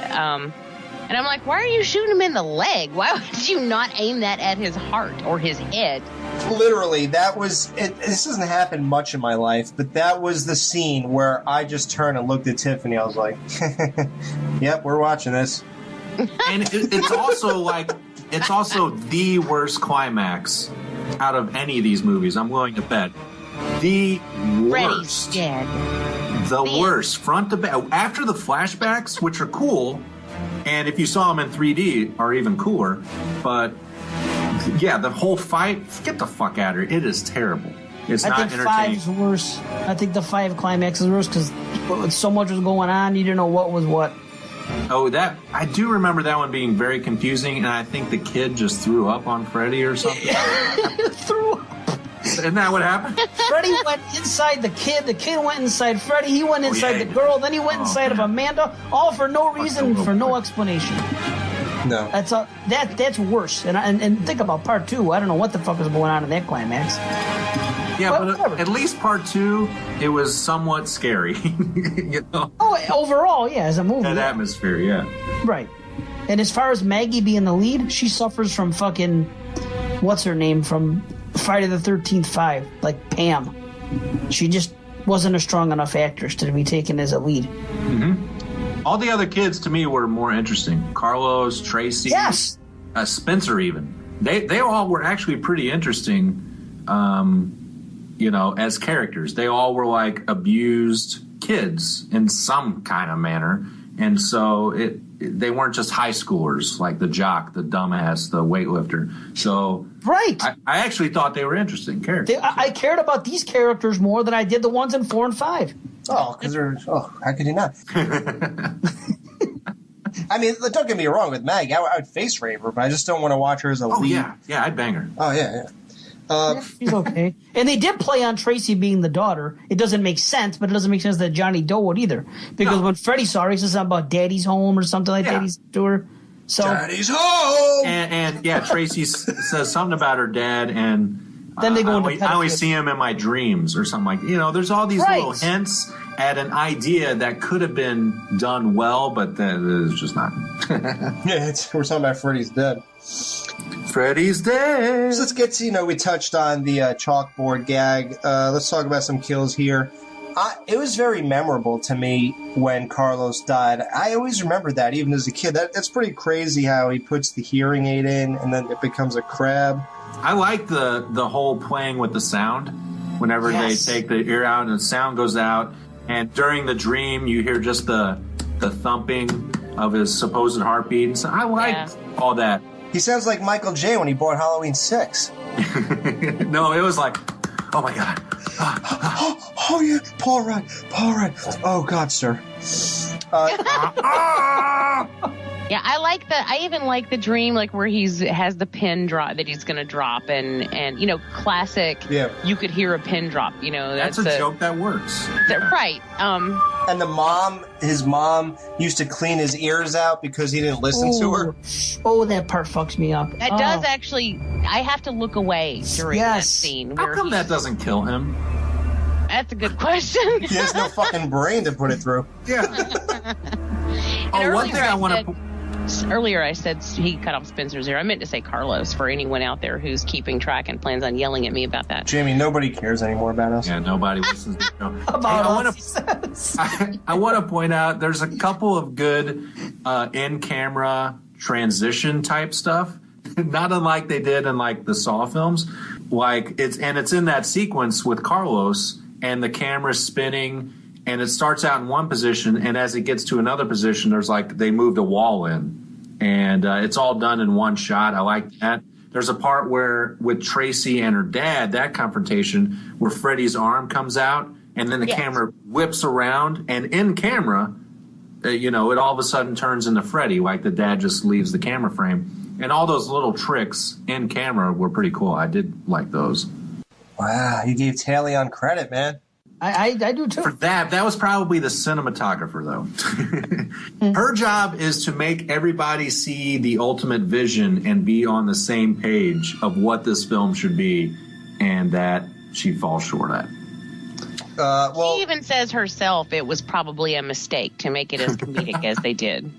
and I'm like, why are you shooting him in the leg? Why would you not aim that at his heart or his head? Literally, that was it. This doesn't happen much in my life, but that was the scene where I just turned and looked at Tiffany. I was like, yep, we're watching this. And it's also like, it's also the worst climax out of any of these movies. I'm willing to bet. The worst. Freddy's dead. The worst. Front to back. After the flashbacks, which are cool, and if you saw them in 3D, are even cooler. But yeah, the whole fight, get the fuck out of here. It is terrible. It's not entertaining. I think 5 is worse. I think the 5 climax is worse because so much was going on, you didn't know what was what. Oh, I do remember that one being very confusing, and I think the kid just threw up on Freddy or something. Threw up. Isn't that what happened? Freddy went inside the kid went inside Freddy, he went inside the girl, then he went inside of Amanda, all for no reason, for no explanation. No. That's worse. And think about part 2. I don't know what the fuck was going on in that climax. Yeah, Well, but whatever. at least part 2, it was somewhat scary. You know, Oh, overall, yeah, as a movie. that yeah. atmosphere, yeah. Right. And as far as Maggie being the lead, she suffers from fucking, what's her name, from Friday the 13th 5, like Pam. She just wasn't a strong enough actress to be taken as a lead. All the other kids to me were more interesting. Carlos, Tracy, Yes. Spencer, even they all were actually pretty interesting. You know, as characters, they all were like abused kids in some kind of manner, and so they weren't just high schoolers like the jock, the dumbass, the weightlifter. So Right. I actually thought they were interesting characters. I cared about these characters more than I did the ones in 4 and 5. Oh, because how could you not? I mean, don't get me wrong with Maggie. I would face rape her, but I just don't want to watch her as a lead. Yeah, I'd bang her. Oh, yeah. She's okay. And they did play on Tracy being the daughter. It doesn't make sense, but it doesn't make sense that Johnny Doe would either. Because when Freddy saw her, he said something about Daddy's home or something like that. He's to her. So, Daddy's home! And yeah, Tracy says something about her dad, and Then they go into I always pedophilia. see him in my dreams or something like. You know, there's all these Right. little hints at an idea that could have been done well, but that is just not. Yeah, we're talking about Freddy's dead. Freddy's dead. So let's get to, we touched on the chalkboard gag. Let's talk about some kills here. It was very memorable to me when Carlos died. I always remember that, even as a kid. That's pretty crazy how he puts the hearing aid in and then it becomes a crab. I like the whole playing with the sound. Whenever Yes. they take the ear out and the sound goes out, and during the dream you hear just the thumping of his supposed heartbeat. And so I liked all that. He sounds like Michael J. when he bought Halloween 6. No, it was like, oh my god. Oh, yeah, Paul Rudd. Oh, God, sir. Yeah, I even like the dream, like where has the pin drop that he's going to drop, and classic. Yeah. You could hear a pin drop. That's a joke that works. Right. And his mom used to clean his ears out because he didn't listen to her. Oh, that part fucks me up. That does actually. I have to look away during that scene. How Where come that doesn't kill him? That's a good question. He has no fucking brain to put it through. Yeah. And one thing I want to. Earlier, I said he cut off Spencer's ear. I meant to say Carlos, for anyone out there who's keeping track and plans on yelling at me about that. Jamie, nobody cares anymore about us. Yeah, nobody listens to the show. About I want to point out there's a couple of good in-camera transition type stuff, not unlike they did in like the Saw films. Like it's in that sequence with Carlos and the camera's spinning. And it starts out in one position, and as it gets to another position, there's like they moved a wall in, and it's all done in one shot. I like that. There's a part where with Tracy and her dad, that confrontation where Freddy's arm comes out, and then the camera whips around, and in camera, it all of a sudden turns into Freddy, like the dad just leaves the camera frame, and all those little tricks in camera were pretty cool. I did like those. Wow, you gave Talion credit, man. I do too. For that was probably the cinematographer, though. Her job is to make everybody see the ultimate vision and be on the same page of what this film should be, and that she falls short at. She even says herself it was probably a mistake to make it as comedic as they did.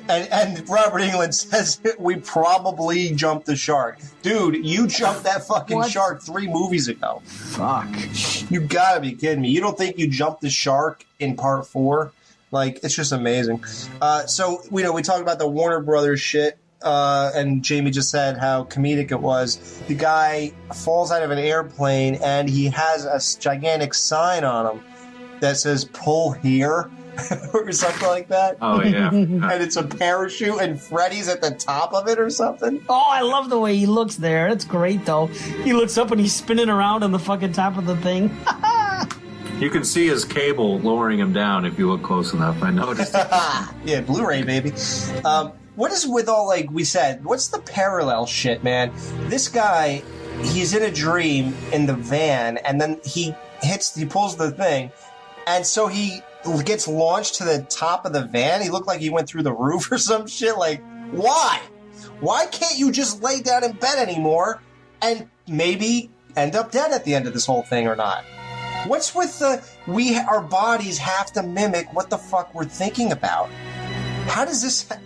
And Robert Englund says we probably jumped the shark. Dude, you jumped that fucking shark 3 movies ago. Fuck. You gotta be kidding me. You don't think you jumped the shark in part 4? Like, it's just amazing. So, we talked about the Warner Brothers shit, and Jamie just said how comedic it was. The guy falls out of an airplane, and he has a gigantic sign on him that says, "Pull here," or something like that. Oh, yeah. And it's a parachute, and Freddy's at the top of it or something. Oh, I love the way he looks there. That's great, though. He looks up and he's spinning around on the fucking top of the thing. You can see his cable lowering him down if you look close enough. I noticed. Yeah, Blu-ray, baby. What is with all, like we said, what's the parallel shit, man? This guy, he's in a dream in the van, and then he pulls the thing, and so he gets launched to the top of the van. He looked like he went through the roof or some shit. Like, Why? Why can't you just lay down in bed anymore and maybe end up dead at the end of this whole thing or not? What's with our bodies have to mimic what the fuck we're thinking about?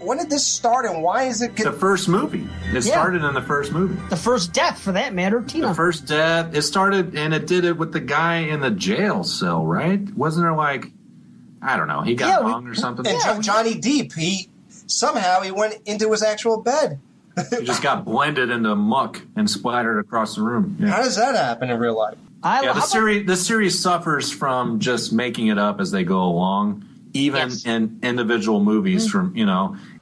When did this start and why is it the first movie? It started in the first movie. The first death, for that matter, Tina. The first death. It started, and it did it with the guy in the jail cell, right? Wasn't there I don't know, he got hung or something? And Johnny Depp, he went into his actual bed. He just got blended into muck and splattered across the room. Yeah. How does that happen in real life? The series suffers from just making it up as they go along. Even in individual movies from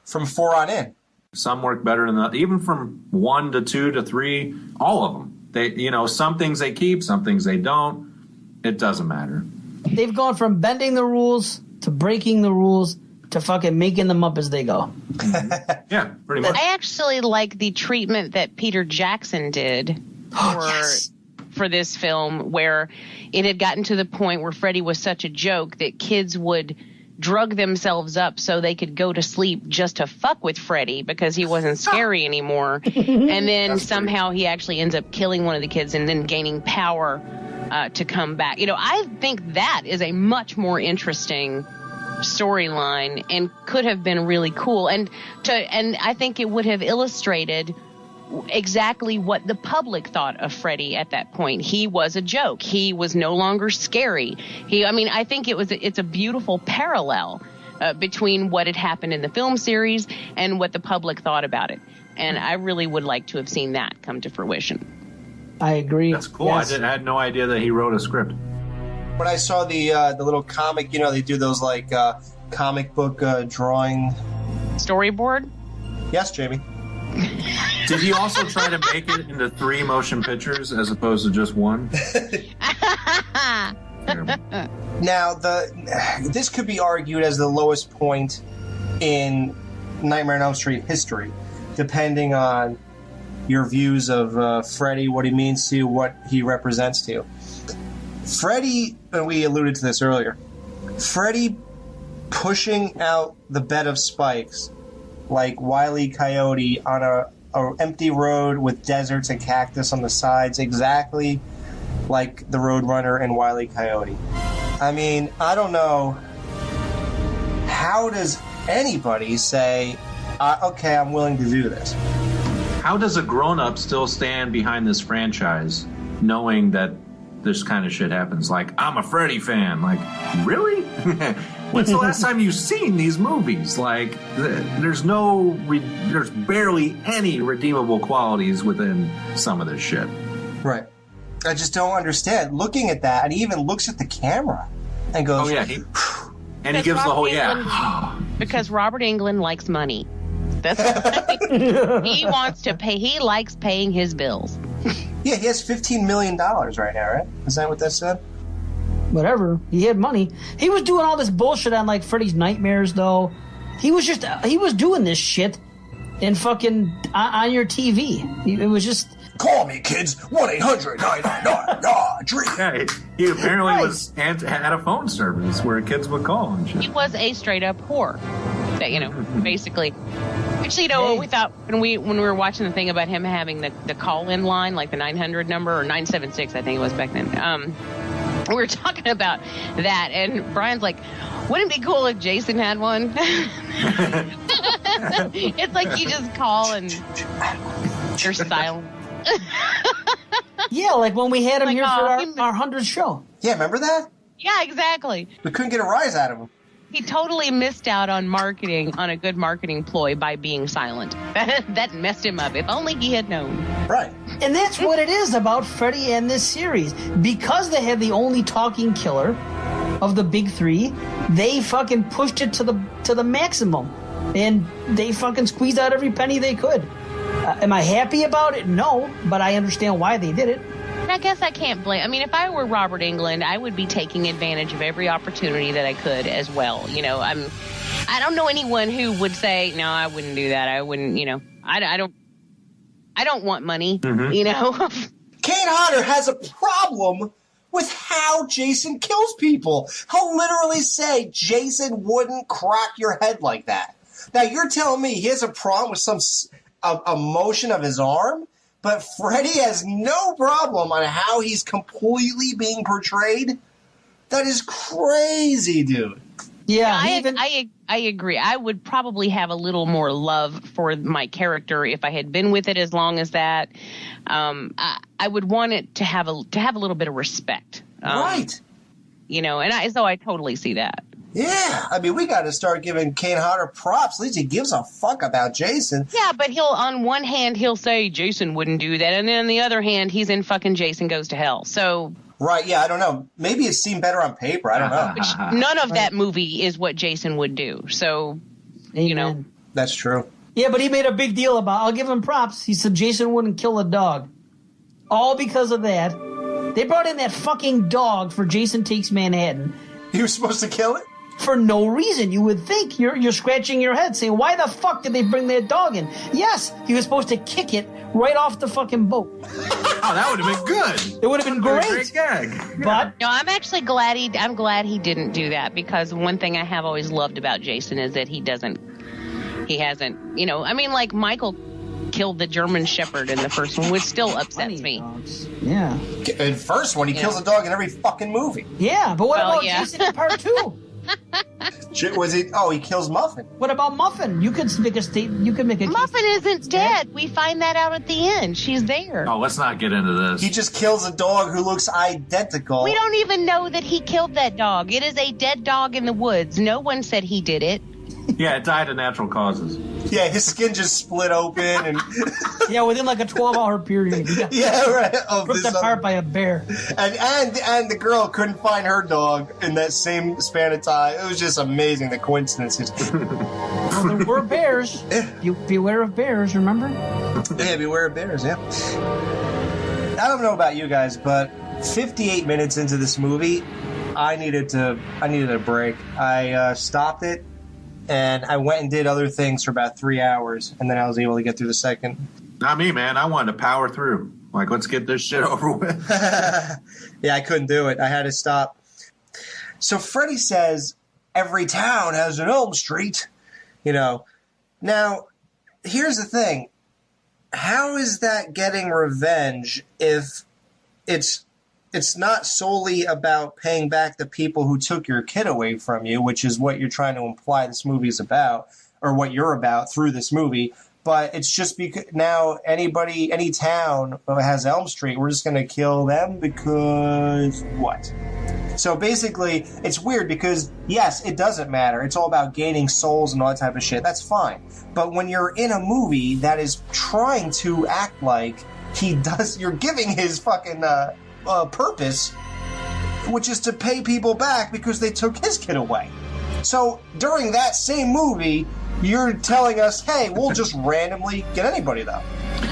4 on in. Some work better than that. Even from 1 to 2 to 3, all of them. They, some things they keep, some things they don't. It doesn't matter. They've gone from bending the rules to breaking the rules to fucking making them up as they go. Yeah, pretty much. I actually like the treatment that Peter Jackson did for this film, where it had gotten to the point where Freddy was such a joke that kids would drug themselves up so they could go to sleep just to fuck with Freddy because he wasn't scary anymore. And then somehow he actually ends up killing one of the kids and then gaining power to come back. I think that is a much more interesting storyline and could have been really cool. And I think it would have illustrated exactly what the public thought of Freddy at that point. He was a joke. He was no longer scary. I think it's a beautiful parallel between what had happened in the film series and what the public thought about it. And I really would like to have seen that come to fruition. I agree. That's cool. Yes. I had no idea that he wrote a script. When I saw the little comic, they do those comic book drawing Storyboard? Yes, Jamie. Did he also try to make it into 3 motion pictures as opposed to just 1? Now, this could be argued as the lowest point in Nightmare on Elm Street history, depending on your views of Freddy, what he means to you, what he represents to you. Freddy, and we alluded to this earlier, Freddy pushing out the bed of spikes like Wile E. Coyote on a empty road with deserts and cactus on the sides, exactly like the Roadrunner and Wile E. Coyote. I don't know. How does anybody say, okay, I'm willing to do this? How does a grown-up still stand behind this franchise knowing that this kind of shit happens? I'm a Freddy fan. Really? When's the last time you've seen these movies? There's barely any redeemable qualities within some of this shit. Right. I just don't understand. Looking at that, and he even looks at the camera and goes, "Oh yeah," he gives the whole because Robert Englund likes money. That's he wants to pay. He likes paying his bills. Yeah, he has $15 million right now, right? Is that what that said? Whatever. He had money. He was doing all this bullshit on Freddy's Nightmares, though. He was doing this shit in fucking on your TV. It was just. Call me, kids. 1-800-999-DREAM. Yeah, he apparently had a phone service where kids would call and shit. He was a straight up whore. That, basically. Actually, we thought when we were watching the thing about him having the call-in line, like the 900 number, or 976, I think it was back then. We were talking about that, and Brian's like, wouldn't it be cool if Jason had one? It's like you just call and they're silent. Yeah, like when we had him here for our 100th show. Yeah, remember that? Yeah, exactly. We couldn't get a rise out of him. He totally missed out on a good marketing ploy by being silent. That messed him up. If only he had known. Right. And that's what it is about Freddy and this series. Because they had the only talking killer of the big 3, they fucking pushed it to the maximum. And they fucking squeezed out every penny they could. Am I happy about it? No, but I understand why they did it. And I guess I can't blame. If I were Robert Englund, I would be taking advantage of every opportunity that I could as well. I don't know anyone who would say, no, I wouldn't do that. I wouldn't, I don't want money, Kane Hodder has a problem with how Jason kills people. He'll literally say Jason wouldn't crack your head like that. Now, you're telling me he has a problem with some a motion of his arm, but Freddy has no problem on how he's completely being portrayed? That is crazy, dude. Yeah, I agree. I would probably have a little more love for my character if I had been with it as long as that. I would want it to have a little bit of respect. Right. So I totally see that. Yeah, I mean, we got to start giving Kane Hodder props. At least he gives a fuck about Jason. Yeah, but on one hand, he'll say Jason wouldn't do that, and then on the other hand, he's in fucking Jason Goes to Hell. So. Right, yeah, I don't know. Maybe it seemed better on paper. I don't know. Which none of that movie is what Jason would do. So, Amen. That's true. Yeah, but he made a big deal about I'll give him props. He said Jason wouldn't kill a dog. All because of that. They brought in that fucking dog for Jason Takes Manhattan. He was supposed to kill it? For no reason. You would think you're scratching your head saying, why the fuck did they bring that dog in? Yes, he was supposed to kick it right off the fucking boat. Oh, that would have been good. It would have been great. Great gag. But no, I'm actually glad he didn't do that, because one thing I have always loved about Jason is that he hasn't, like Michael killed the German Shepherd in the first one, which still upsets me. Dogs. Yeah. In the first one, he kills a dog in every fucking movie. Yeah, but what about Jason in part 2? Was he? Oh, he kills Muffin. What about Muffin? You could make a statement. You could make a Muffin isn't dead. We find that out at the end. She's there. Oh, let's not get into this. He just kills a dog who looks identical. We don't even know that he killed that dog. It is a dead dog in the woods. No one said he did it. Yeah, it died of natural causes. Yeah, his skin just split open and yeah, within like a 12-hour period. Yeah, right. Ripped apart by a bear. And the girl couldn't find her dog in that same span of time. It was just amazing, the coincidences. Well, there were bears. Beware of bears, remember? Yeah, beware of bears, yeah. I don't know about you guys, but 58 minutes into this movie, I needed a break. I stopped it, and I went and did other things for about 3 hours, and then I was able to get through the second. Not me, man. I wanted to power through. Like, let's get this shit over with. Yeah, I couldn't do it. I had to stop. So Freddy says, every town has an Elm Street. Now, here's the thing. How is that getting revenge if it's not solely about paying back the people who took your kid away from you, which is what you're trying to imply this movie is about, or what you're about through this movie, but it's just because now any town that has Elm Street, we're just going to kill them because what? So basically, it's weird because, yes, it doesn't matter. It's all about gaining souls and all that type of shit. That's fine. But when you're in a movie that is trying to act like you're giving his fucking purpose, which is to pay people back because they took his kid away. So during that same movie, you're telling us, hey, we'll just randomly get anybody, though.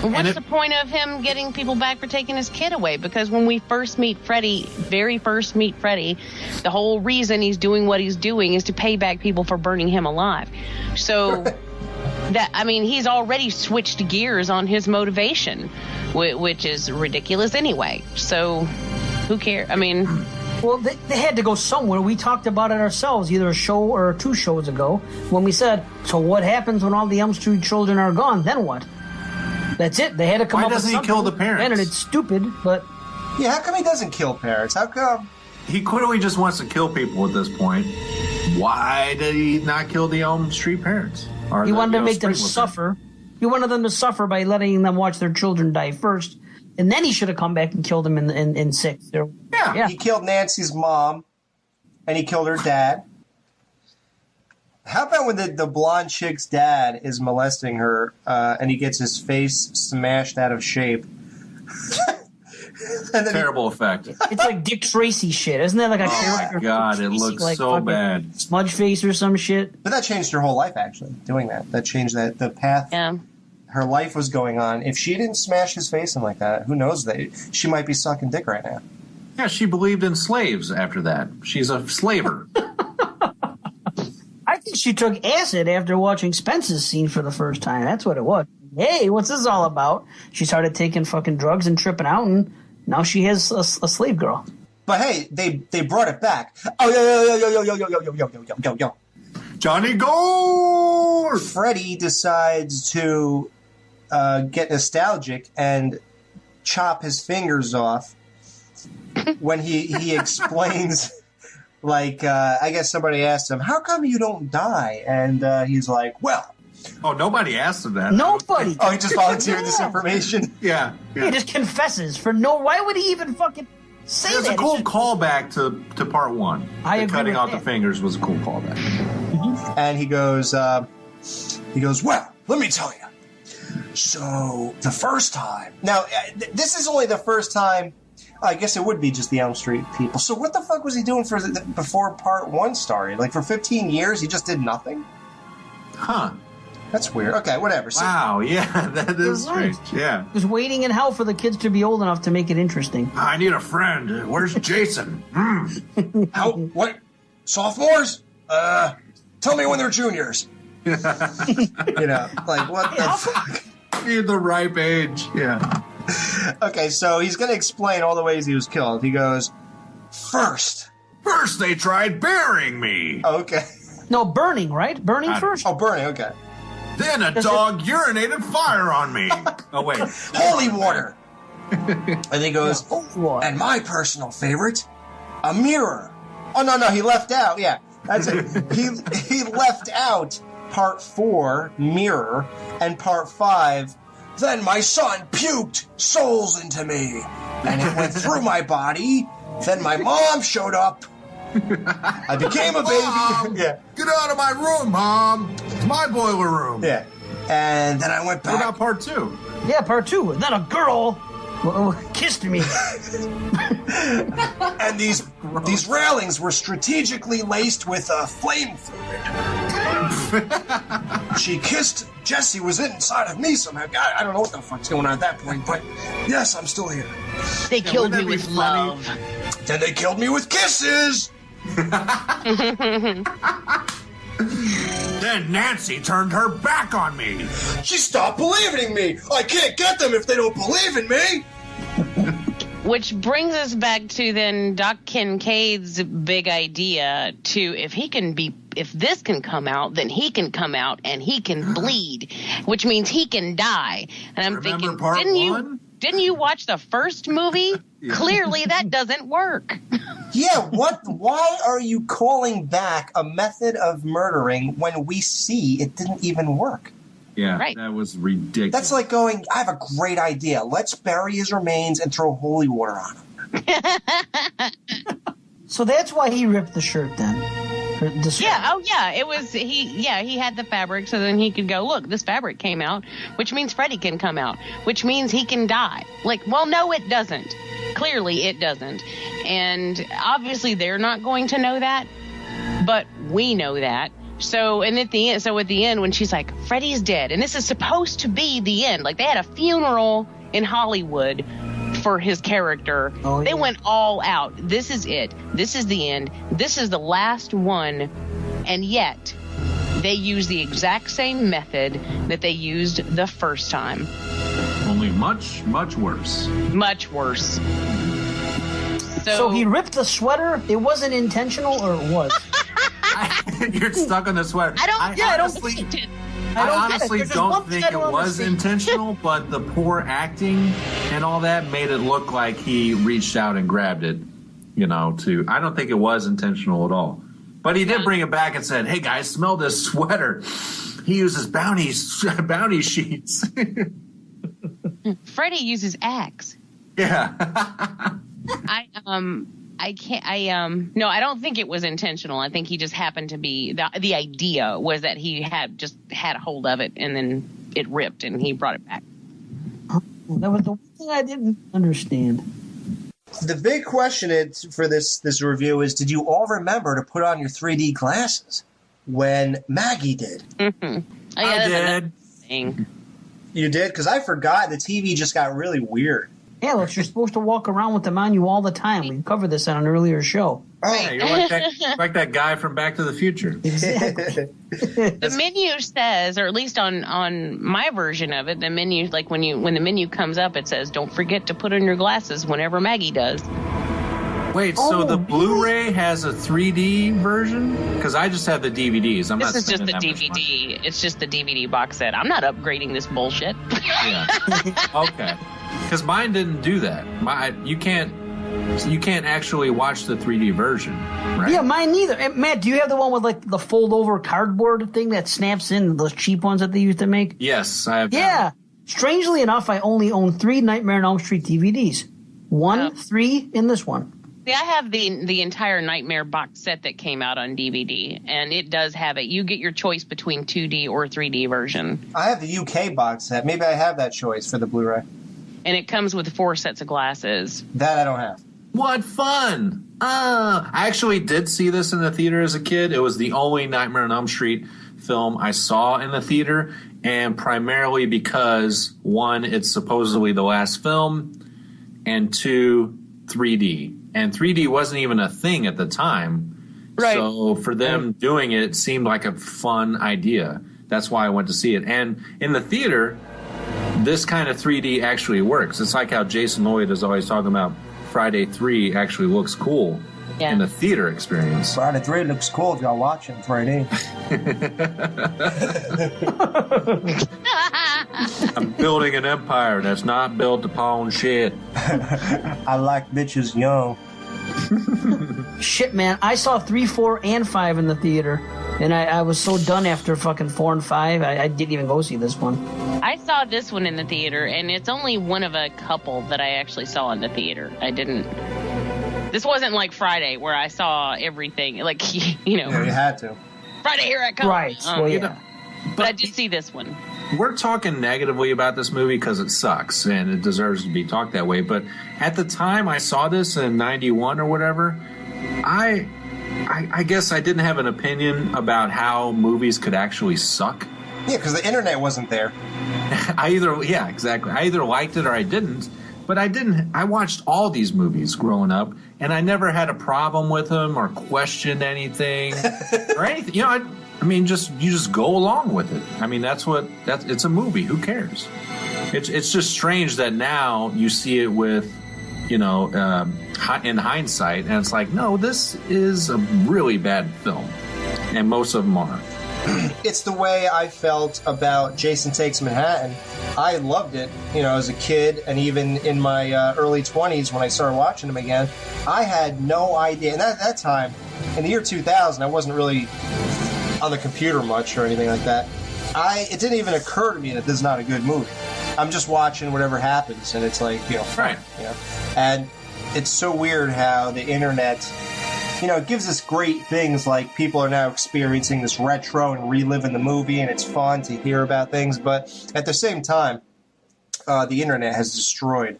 What's the point of him getting people back for taking his kid away? Because when we first meet Freddy, the whole reason he's doing what he's doing is to pay back people for burning him alive. So, he's already switched gears on his motivation, which is ridiculous anyway. So, who cares? Well, they had to go somewhere. We talked about it ourselves, either a show or 2 shows ago, when we said, so what happens when all the Elm Street children are gone? Then what? That's it. They had to come up with something. Why doesn't he kill the parents? Granted, it's stupid, but... Yeah, how come he doesn't kill parents? How come? He clearly just wants to kill people at this point. Why did he not kill the Elm Street parents? He wanted to make them suffer. He wanted them to suffer by letting them watch their children die first. And then he should have come back and killed them in 6. Yeah. He killed Nancy's mom, and he killed her dad. How about when the blonde chick's dad is molesting her, and he gets his face smashed out of shape? Terrible effect. It's like Dick Tracy shit. Isn't that like a character? Oh, my God. It looks like so bad. Smudge face or some shit. But that changed her whole life, actually, doing that. That changed the path. Yeah. Her life was going on. If she didn't smash his face in like that, who knows? She might be sucking dick right now. Yeah, she believed in slaves after that. She's a slaver. I think she took acid after watching Spence's scene for the first time. That's what it was. Hey, what's this all about? She started taking fucking drugs and tripping out, and now she has a slave girl. But hey, they brought it back. Oh, yo. Johnny Gold! Freddy decides to get nostalgic and chop his fingers off when he explains, like, I guess somebody asked him, how come you don't die? And he's like, well. Oh, nobody asked him that. Nobody. Oh, he just volunteered this information? Yeah. He just confesses for no. Why would he even fucking say that? It's a cool callback to part one. I agree cutting with out that. the fingers was a cool callback. And he goes, well, let me tell you. So, the first time. Now, this is only the first time. I guess it would be just the Elm Street people. So, what the fuck was he doing before part one started? Like, for 15 years, he just did nothing? Huh. That's weird. Okay, whatever. So, Wow, yeah, that is strange. Yeah. He was waiting in hell for the kids to be old enough to make it interesting. I need a friend. Where's Jason? how? What? Sophomores? Tell me when they're juniors. Like, what the fuck? Need the ripe age. Yeah. Okay, so he's going to explain all the ways he was killed. He goes, First they tried burying me. Okay. No, burning, right? Burning first? Oh, burning, okay. Then a dog urinated fire on me. Oh, wait. Holy water. And he goes, and my personal favorite, a mirror. Oh, no, he left out. Yeah, that's it. He left out part 4, mirror, and part 5, then my son puked souls into me. And it went through my body. Then my mom showed up. I became a baby. Mom, yeah. Get out of my room, Mom. It's my boiler room. Yeah. And then I went back. What about part 2? Yeah, part 2. Then a girl kissed me. And these railings were strategically laced with flame fluid. She kissed Jesse, was inside of me somehow. I don't know what the fuck's going on at that point, but yes, I'm still here. They killed me with love. Then they killed me with kisses. Then Nancy turned her back on me. She stopped believing in me. I can't get them if they don't believe in me. Which brings us back to then Doc Kincaid's big idea to if this can come out, then he can come out and he can bleed, which means he can die. And I'm Remember thinking, part one? Didn't you watch the first movie? Yeah. Clearly that doesn't work. Yeah, why are you calling back a method of murdering when we see it didn't even work? Yeah, right. That was ridiculous. That's like going, I have a great idea. Let's bury his remains and throw holy water on him. So that's why he ripped the shirt then. It was he had the fabric so then he could go, look, this fabric came out, which means Freddy can come out, which means he can die. Like, well, no, it doesn't. Clearly it doesn't. And obviously they're not going to know that, but we know that. So at the end when she's like, Freddy's dead, and this is supposed to be the end. Like, they had a funeral in Hollywood for his character. Oh, yeah. They went all out. This is it. This is the end. This is the last one. And yet they use the exact same method that they used the first time. Only much, much worse. Much worse. So he ripped the sweater. It wasn't intentional, or it was? You're stuck on the sweater. I honestly don't think it was intentional, but the poor acting and all that made it look like he reached out and grabbed it, I don't think it was intentional at all. But he did bring it back and said, hey guys, smell this sweater. He uses bounty sheets. Freddy uses axe. Yeah. No, I don't think it was intentional. I think he just happened to be, the idea was that he had a hold of it and then it ripped and he brought it back. That was the one thing I didn't understand. The big question for this review is, did you all remember to put on your 3D glasses when Maggie did? Mm-hmm. I did. You did? Because I forgot. The TV just got really weird. Yeah, look, you're supposed to walk around with them on you all the time. We covered this on an earlier show. Oh, yeah, you're like that guy from Back to the Future. Exactly. The menu says, or at least on my version of it, the menu, like when the menu comes up, it says, "Don't forget to put on your glasses whenever Maggie does." Wait, so the Blu-ray has a 3D version? Because I just have the DVDs. This is just the DVD. It's just the DVD box set. I'm not upgrading this bullshit. Yeah. Okay. Because mine didn't do that. You can't actually watch the 3D version, right? Yeah, mine neither. And Matt, do you have the one with like the fold-over cardboard thing that snaps in, those cheap ones that they used to make? Yes, I have. Yeah. Strangely enough, I only own 3 Nightmare on Elm Street DVDs. 1, 3, and this one. See, I have the entire Nightmare box set that came out on DVD, and it does have it. You get your choice between 2D or 3D version. I have the UK box set. Maybe I have that choice for the Blu-ray. And it comes with 4 sets of glasses. That I don't have. What fun! I actually did see this in the theater as a kid. It was the only Nightmare on Elm Street film I saw in the theater, and primarily because, 1, it's supposedly the last film, and 2, 3D. And 3D wasn't even a thing at the time. Right. So for them doing it seemed like a fun idea. That's why I went to see it. And in the theater, this kind of 3D actually works. It's like how Jason Lloyd is always talking about Friday 3 actually looks cool in the theater experience. Friday 3 looks cool if y'all watching 3D. I'm building an empire that's not built upon shit. I like bitches young. Shit, man. I saw 3, 4, and 5 in the theater. And I was so done after fucking 4 and 5, I didn't even go see this one. I saw this one in the theater, and it's only one of a couple that I actually saw in the theater. This wasn't like Friday where I saw everything. Like, you know. Yeah, you had to. Friday, here I come. Right. Well, yeah. But I did see this one. We're talking negatively about this movie because it sucks and it deserves to be talked that way. But at the time I saw this in 91 or whatever, I guess I didn't have an opinion about how movies could actually suck. Yeah, because the internet wasn't there. Exactly. I either liked it or I didn't. But I watched all these movies growing up, and I never had a problem with them or questioned anything or anything. You know, you just go along with it. I mean, it's a movie. Who cares? It's just strange that now you see it with, in hindsight, and it's like, no, this is a really bad film, and most of them are. It's the way I felt about Jason Takes Manhattan. I loved it, as a kid, and even in my early 20s when I started watching them again. I had no idea. And at that time, in the year 2000, I wasn't really on the computer much or anything like that. It didn't even occur to me that this is not a good movie. I'm just watching whatever happens, and it's like, fun, right. And it's so weird how the internet... it gives us great things like people are now experiencing this retro and reliving the movie, and it's fun to hear about things. But at the same time, the internet has destroyed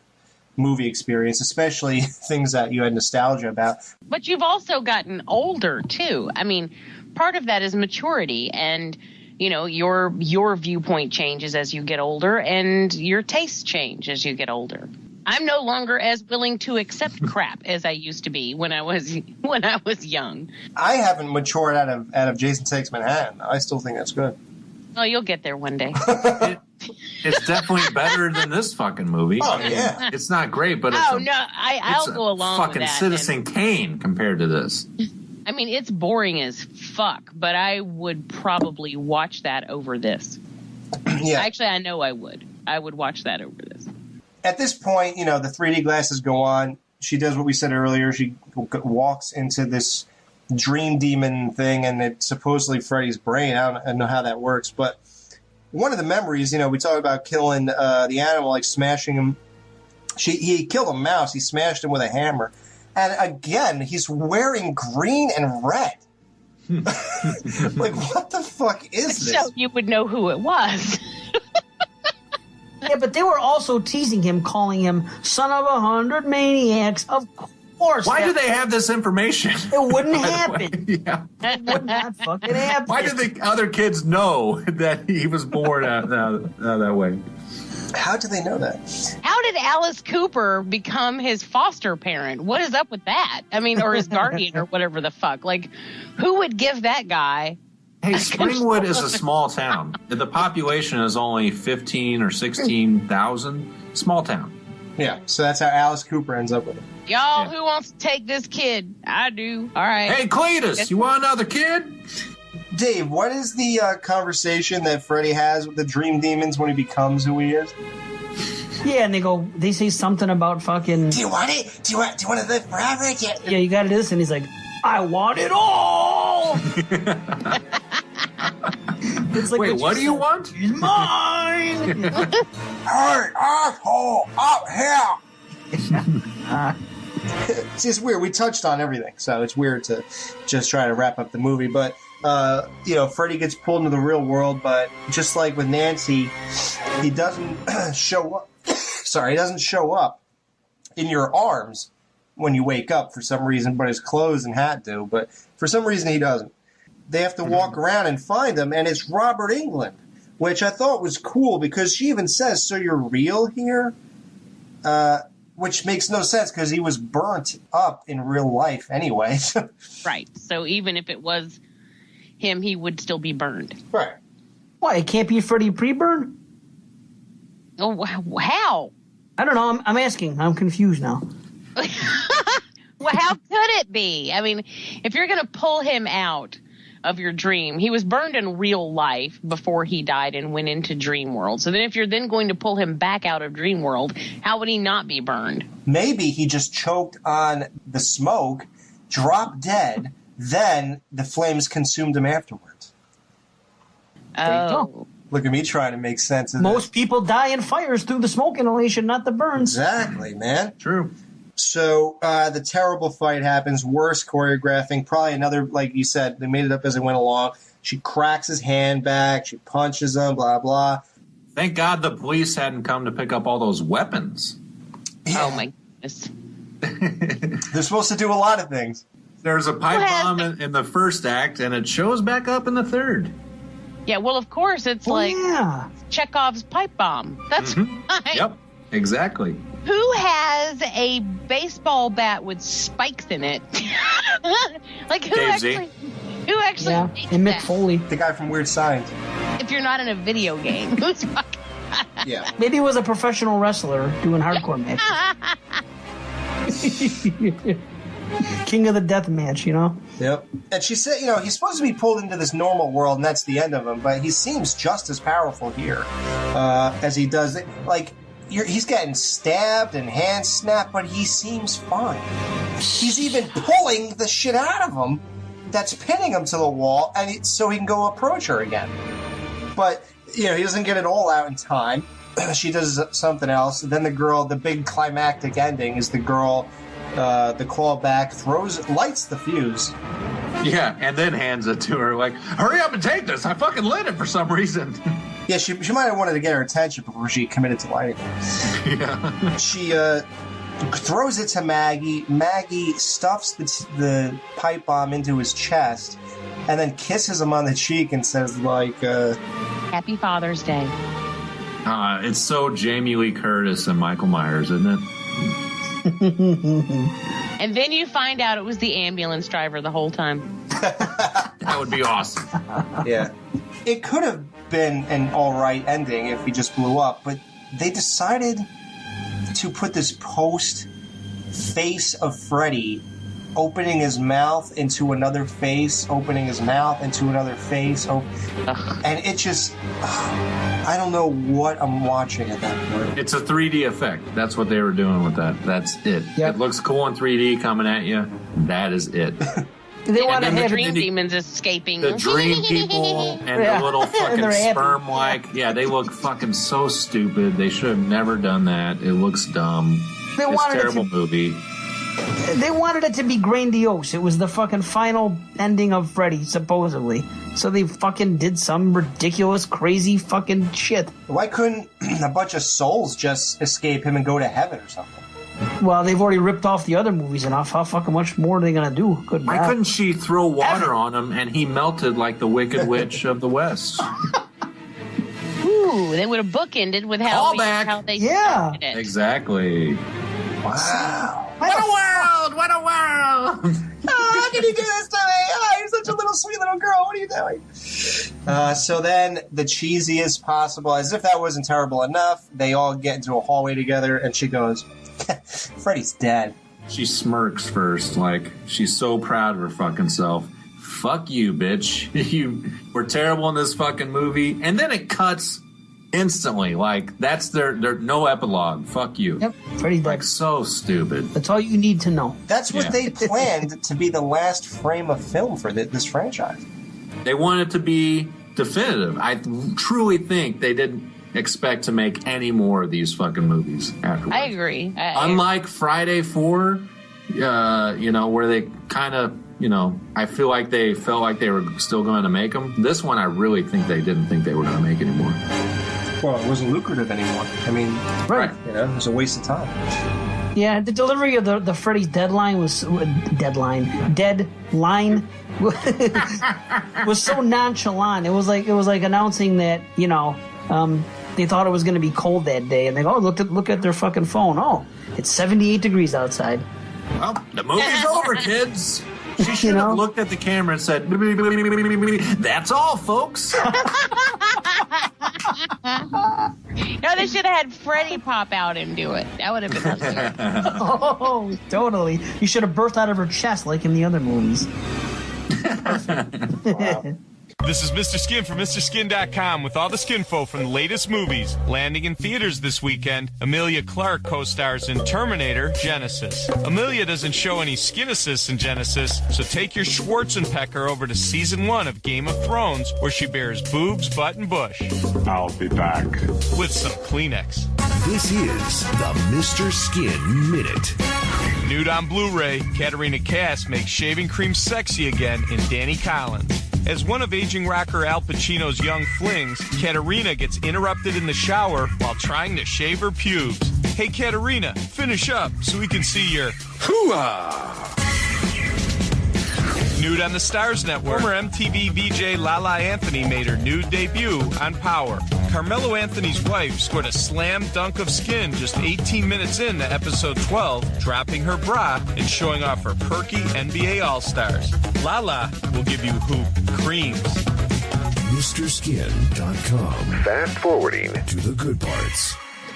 movie experience, especially things that you had nostalgia about. But you've also gotten older, too. I mean, part of that is maturity, and, your viewpoint changes as you get older, and your tastes change as you get older. I'm no longer as willing to accept crap as I used to be when I was young. I haven't matured out of Jason Takes Manhattan. I still think that's good. Oh, you'll get there one day. It's definitely better than this fucking movie. Oh, yeah. It's not great, but I'll go along with that. Fucking Citizen Kane compared to this. I mean, it's boring as fuck, but I would probably watch that over this. Yeah. Actually, I know I would. I would watch that over this. At this point, the 3D glasses go on. She does what we said earlier. She walks into this dream demon thing, and it's supposedly Freddy's brain. I don't know how that works, but one of the memories, we talk about killing the animal, like smashing him. He killed a mouse. He smashed him with a hammer. And again, he's wearing green and red. Like, what the fuck is this? So you would know who it was. Yeah, but they were also teasing him, calling him son of 100 maniacs. Of course. Why do they have this information? It wouldn't happen. Yeah. It would not fucking happen. Why did the other kids know that he was born out that way? How did they know that? How did Alice Cooper become his foster parent? What is up with that? I mean, or his guardian or whatever the fuck. Like, who would give that guy... Hey, Springwood is a small town. The population is only 15 or 16,000. Small town. Yeah, so that's how Alice Cooper ends up with him. Y'all, who wants to take this kid? I do. All right. Hey, Cletus, you want another kid? Dave, what is the conversation that Freddy has with the dream demons when he becomes who he is? Yeah, and they say something about fucking... Do you want it? Do you want to live forever? Yeah, you got this, and he's like, I want it all! It's like wait, what do you want? He's mine! Hey, asshole! Up here! It's just weird. We touched on everything, so it's weird to just try to wrap up the movie. But, Freddy gets pulled into the real world, but just like with Nancy, he doesn't show up. Sorry, he doesn't show up in your arms when you wake up for some reason, but his clothes and hat do. But for some reason, he doesn't. They have to walk around and find him, and it's Robert Englund, which I thought was cool because she even says, "So you're real here?" Which makes no sense because he was burnt up in real life anyway. Right. So even if it was him, he would still be burned. Right. Why, it can't be Freddy pre-burn? Oh, how? I don't know. I'm asking. I'm confused now. Well, how could it be? I mean, if you're going to pull him out of your dream, he was burned in real life before he died and went into dream world. So then if you're then going to pull him back out of dream world, how would he not be burned? Maybe he just choked on the smoke, dropped dead, then the flames consumed him afterwards. Oh. Look at me trying to make sense of Most people die in fires through the smoke inhalation, not the burns. Exactly, man. True. So the terrible fight happens, worse choreographing, probably another, like you said, they made it up as it went along. She cracks his hand back, she punches him, blah, blah. Thank God the police hadn't come to pick up all those weapons. Oh, my goodness. They're supposed to do a lot of things. There's a pipe bomb in the first act, and it shows back up in the third. Yeah, well, of course, it's Chekhov's pipe bomb. That's right. Yep, exactly. Who has a baseball bat with spikes in it? Like, who Dave Z. actually Yeah, makes and Mick that? Foley. The guy from Weird Science. If you're not in a video game, who's fucking... Yeah. Maybe he was a professional wrestler doing hardcore matches. King of the death match, you know? Yep. And she said, he's supposed to be pulled into this normal world, and that's the end of him, but he seems just as powerful here as he does. Like, he's getting stabbed and hand snapped, but he seems fine. He's even pulling the shit out of him that's pinning him to the wall, and so he can go approach her again. But, he doesn't get it all out in time. She does something else. Then the big climactic ending is the girl... the callback lights the fuse. Yeah, and then hands it to her like, hurry up and take this. I fucking lit it for some reason. Yeah, she might have wanted to get her attention before she committed to lighting it. Yeah. She throws it to Maggie. Maggie stuffs the pipe bomb into his chest and then kisses him on the cheek and says, Happy Father's Day. It's so Jamie Lee Curtis and Michael Myers, isn't it? And then you find out it was the ambulance driver the whole time. That would be awesome. Yeah. It could have been an alright ending if he just blew up, but they decided to put this post face of Freddy opening his mouth into another face, opening his mouth into another face, and it just... I don't know what I'm watching at that point. It's a 3D effect. That's what they were doing with that. That's it. Yep. It looks cool in 3D coming at you. That is it. They want to And the have dream demons escaping. The dream people and Yeah. the little And fucking they're happy. sperm-like. Yeah, they look fucking so stupid. They should have never done that. It looks dumb. They It's wanted a terrible movie. They wanted it to be grandiose. It was the fucking final ending of Freddy, supposedly. So they fucking did some ridiculous, crazy fucking shit. Why couldn't a bunch of souls just escape him and go to heaven or something? Well, they've already ripped off the other movies enough. How fucking much more are they gonna do? Good Why God. couldn't she throw water on him and he melted like the Wicked Witch of the West? Ooh, they would have bookended with how they started it. Exactly. Wow. What a world! What a world! Oh, how can you do this to me? Oh, you're such a little sweet little girl. What are you doing? So then, the cheesiest possible, as if that wasn't terrible enough, they all get into a hallway together, and she goes, Freddy's dead. She smirks first, like she's so proud of her fucking self. Fuck you, bitch. You were terrible in this fucking movie. And then it cuts instantly. Like, that's their no epilogue. Fuck you. Yep, Freddy's dead. Like, so stupid. That's all you need to know. That's what they planned to be the last frame of film for this franchise. They wanted to be definitive. I truly think they didn't expect to make any more of these fucking movies afterwards. I agree. Unlike Friday 4, where they kind of, I feel like they felt like they were still going to make them. This one, I really think they didn't think they were going to make anymore. Well, it wasn't lucrative anymore. I mean, Right. it was a waste of time. Yeah, the delivery of the Freddy's deadline was was so nonchalant. It was like announcing that they thought it was going to be cold that day, and they go, look at their fucking phone. Oh, it's 78 degrees outside. Well, the movie's over, kids. She should have looked at the camera and said, "That's all, folks." No, they should have had Freddy pop out and do it. That would have been hilarious. Oh, totally. You should have burst out of her chest like in the other movies. Wow. This is Mr. Skin from MrSkin.com with all the skinfo from the latest movies. Landing in theaters this weekend, Emilia Clarke co-stars in Terminator Genesis. Emilia doesn't show any skin assists in Genesis, so take your Schwarzenpecker over to Season 1 of Game of Thrones, where she bears boobs, butt, and bush. I'll be back. With some Kleenex. This is the Mr. Skin Minute. Nude on Blu-ray, Katarina Cass makes shaving cream sexy again in Danny Collins. As one of aging rocker Al Pacino's young flings, Katarina gets interrupted in the shower while trying to shave her pubes. Hey, Katarina, finish up so we can see your hoo-ah. Nude on the Stars Network. Former MTV VJ Lala Anthony made her nude debut on Power. Carmelo Anthony's wife scored a slam dunk of skin just 18 minutes into episode 12, dropping her bra and showing off her perky NBA All-Stars. Lala will give you hoop creams. MrSkin.com. Fast forwarding To the good parts.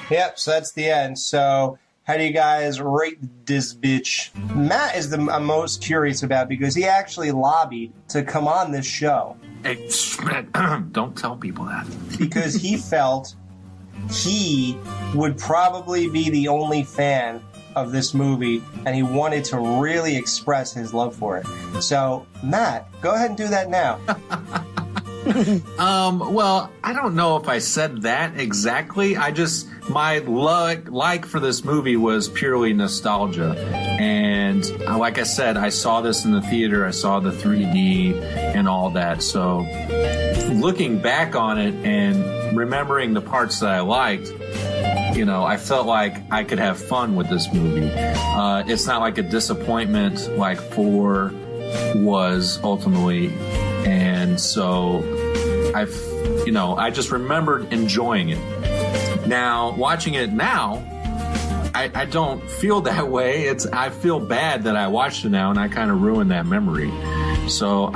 Yep, so that's the end. So, how do you guys rate this bitch? Matt is I'm most curious about because he actually lobbied to come on this show. Hey, don't tell people that. Because he felt he would probably be the only fan of this movie, and he wanted to really express his love for it. So, Matt, go ahead and do that now. Well, I don't know if I said that exactly. My like for this movie was purely nostalgia. And like I said, I saw this in the theater. I saw the 3D and all that. So looking back on it and remembering the parts that I liked, I felt like I could have fun with this movie. It's not like a disappointment like 4 was ultimately. And so I just remembered enjoying it. Now, watching it now, I don't feel that way. I feel bad that I watched it now and I kind of ruined that memory. So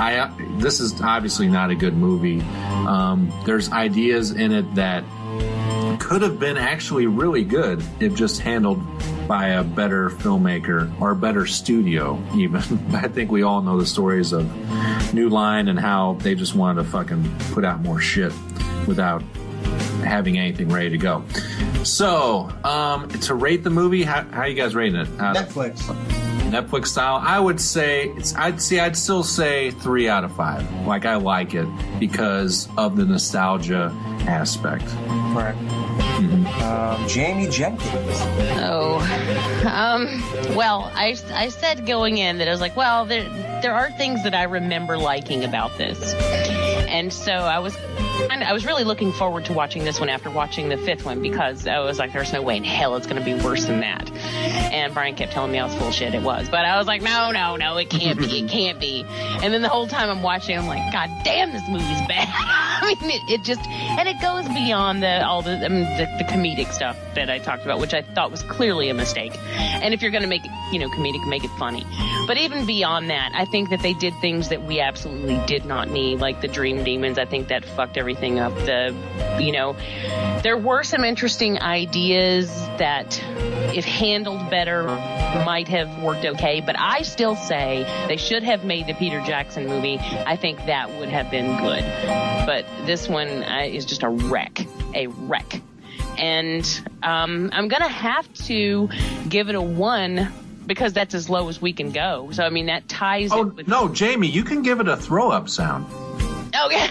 this is obviously not a good movie. There's ideas in it that could have been actually really good if just handled by a better filmmaker or a better studio even. I think we all know the stories of New Line and how they just wanted to fucking put out more shit without having anything ready to go. So, to rate the movie, how are you guys rating it? Netflix style, I would say I'd still say 3 out of 5. Like, I like it because of the nostalgia aspect. Right. Jamie Jenkins. Well, I said going in that I was like, well, there are things that I remember liking about this, and so I was And I was really looking forward to watching this one after watching the 5th one, because I was like, there's no way in hell it's going to be worse than that. And Brian kept telling me I was full of shit. It was. But I was like, no, it can't be. It can't be. And then the whole time I'm watching, I'm like, God damn, this movie's bad. I mean, it just, and it goes beyond the comedic stuff that I talked about, which I thought was clearly a mistake. And if you're going to make it, comedic, make it funny. But even beyond that, I think that they did things that we absolutely did not need, like the dream demons. I think that fucked everything up. There were some interesting ideas that, if handled better, might have worked okay. But I still say they should have made the Peter Jackson movie. I think that would have been good. But this one is just a wreck. And I'm going to have to give it a 1, because that's as low as we can go. So, I mean, that ties it with... No, Jamie, you can give it a throw-up sound. Okay.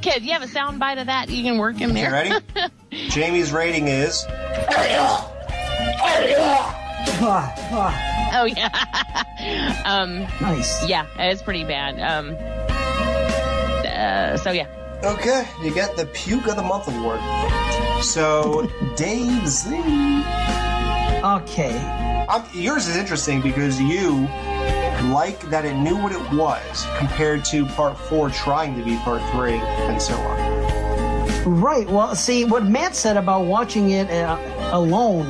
Kid, you have a sound bite of that you can work in there? Okay, ready? Jamie's rating is... Oh, yeah. Nice. Yeah, it's pretty bad. So, yeah. Okay, you get the Puke of the Month award. So, Dave Z. Okay. Yours is interesting because you like that it knew what it was compared to Part 4 trying to be Part 3 and so on. Right. Well, see, what Matt said about watching it alone,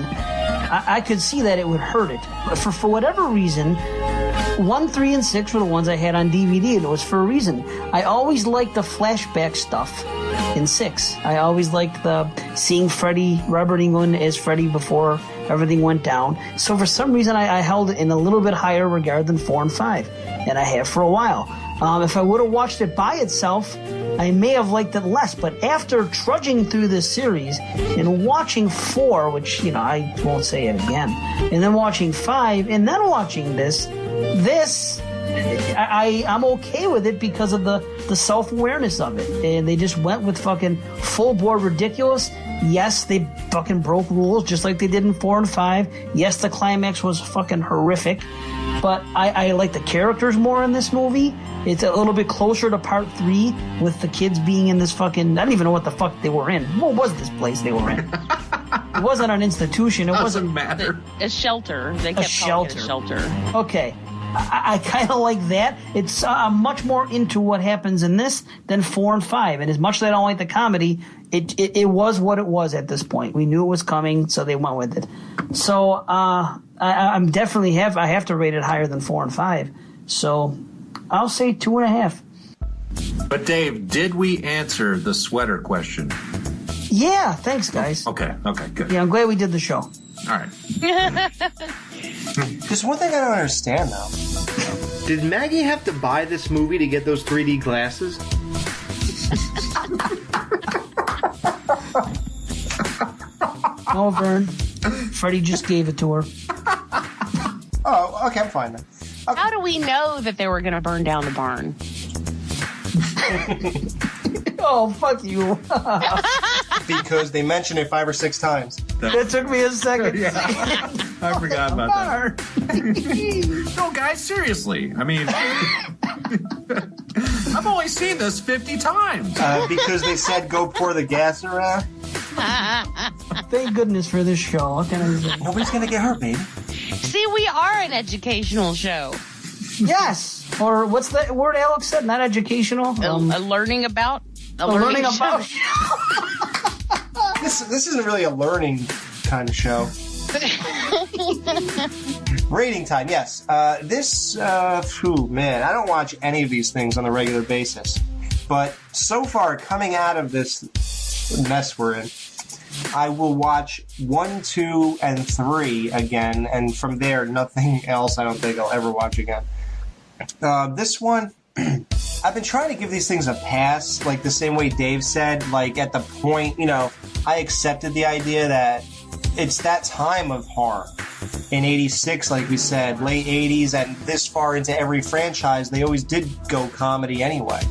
I could see that it would hurt it. But for whatever reason, 1, 3, and 6 were the ones I had on DVD, and it was for a reason. I always liked the flashback stuff in 6. I always liked the seeing Freddy, Robert Englund as Freddy before everything went down. So for some reason, I held it in a little bit higher regard than 4 and 5, and I have for a while. If I would have watched it by itself, I may have liked it less. But after trudging through this series and watching 4, which, I won't say it again, and then watching 5, and then watching this, I'm okay with it because of the self-awareness of it. And they just went with fucking full-board ridiculous. Yes, they fucking broke rules just like they did in 4 and 5. Yes, the climax was fucking horrific. But I like the characters more in this movie. It's a little bit closer to Part 3 with the kids being in this fucking... I don't even know what the fuck they were in. What was this place they were in? It wasn't an institution. It doesn't matter. A shelter. They kept calling it a shelter. Okay. I kind of like that. It's I'm much more into what happens in this than 4 and 5. And as much as I don't like the comedy, it was what it was at this point. We knew it was coming, so they went with it. So I'm definitely I have to rate it higher than 4 and 5. So I'll say 2.5. But Dave, did we answer the sweater question? Yeah, thanks, guys. Okay, good. Yeah, I'm glad we did the show. All right. There's one thing I don't understand, though. Did Maggie have to buy this movie to get those 3D glasses? No, Vern. Freddie just gave it to her. Oh, okay, I'm fine then. Okay. How do we know that they were going to burn down the barn? Oh, fuck you. Because they mentioned it 5 or 6 times. That took me a second. Yeah. I forgot about that. No, guys, seriously. I mean, I've only seen this 50 times. Because they said go pour the gas around. Thank goodness for this show. What can I say? Nobody's going to get hurt, baby. See, we are an educational show. Yes. Or what's that word Alex said? Not educational? A learning about? A learning about. This isn't really a learning kind of show. Rating time, yes. Man, I don't watch any of these things on a regular basis. But so far, coming out of this mess we're in, I will watch 1, 2, and 3 again, and from there, nothing else I don't think I'll ever watch again. This one, I've been trying to give these things a pass, like the same way Dave said, like at the point, I accepted the idea that it's that time of horror. In 86, like we said, late 80s, and this far into every franchise, they always did go comedy anyway.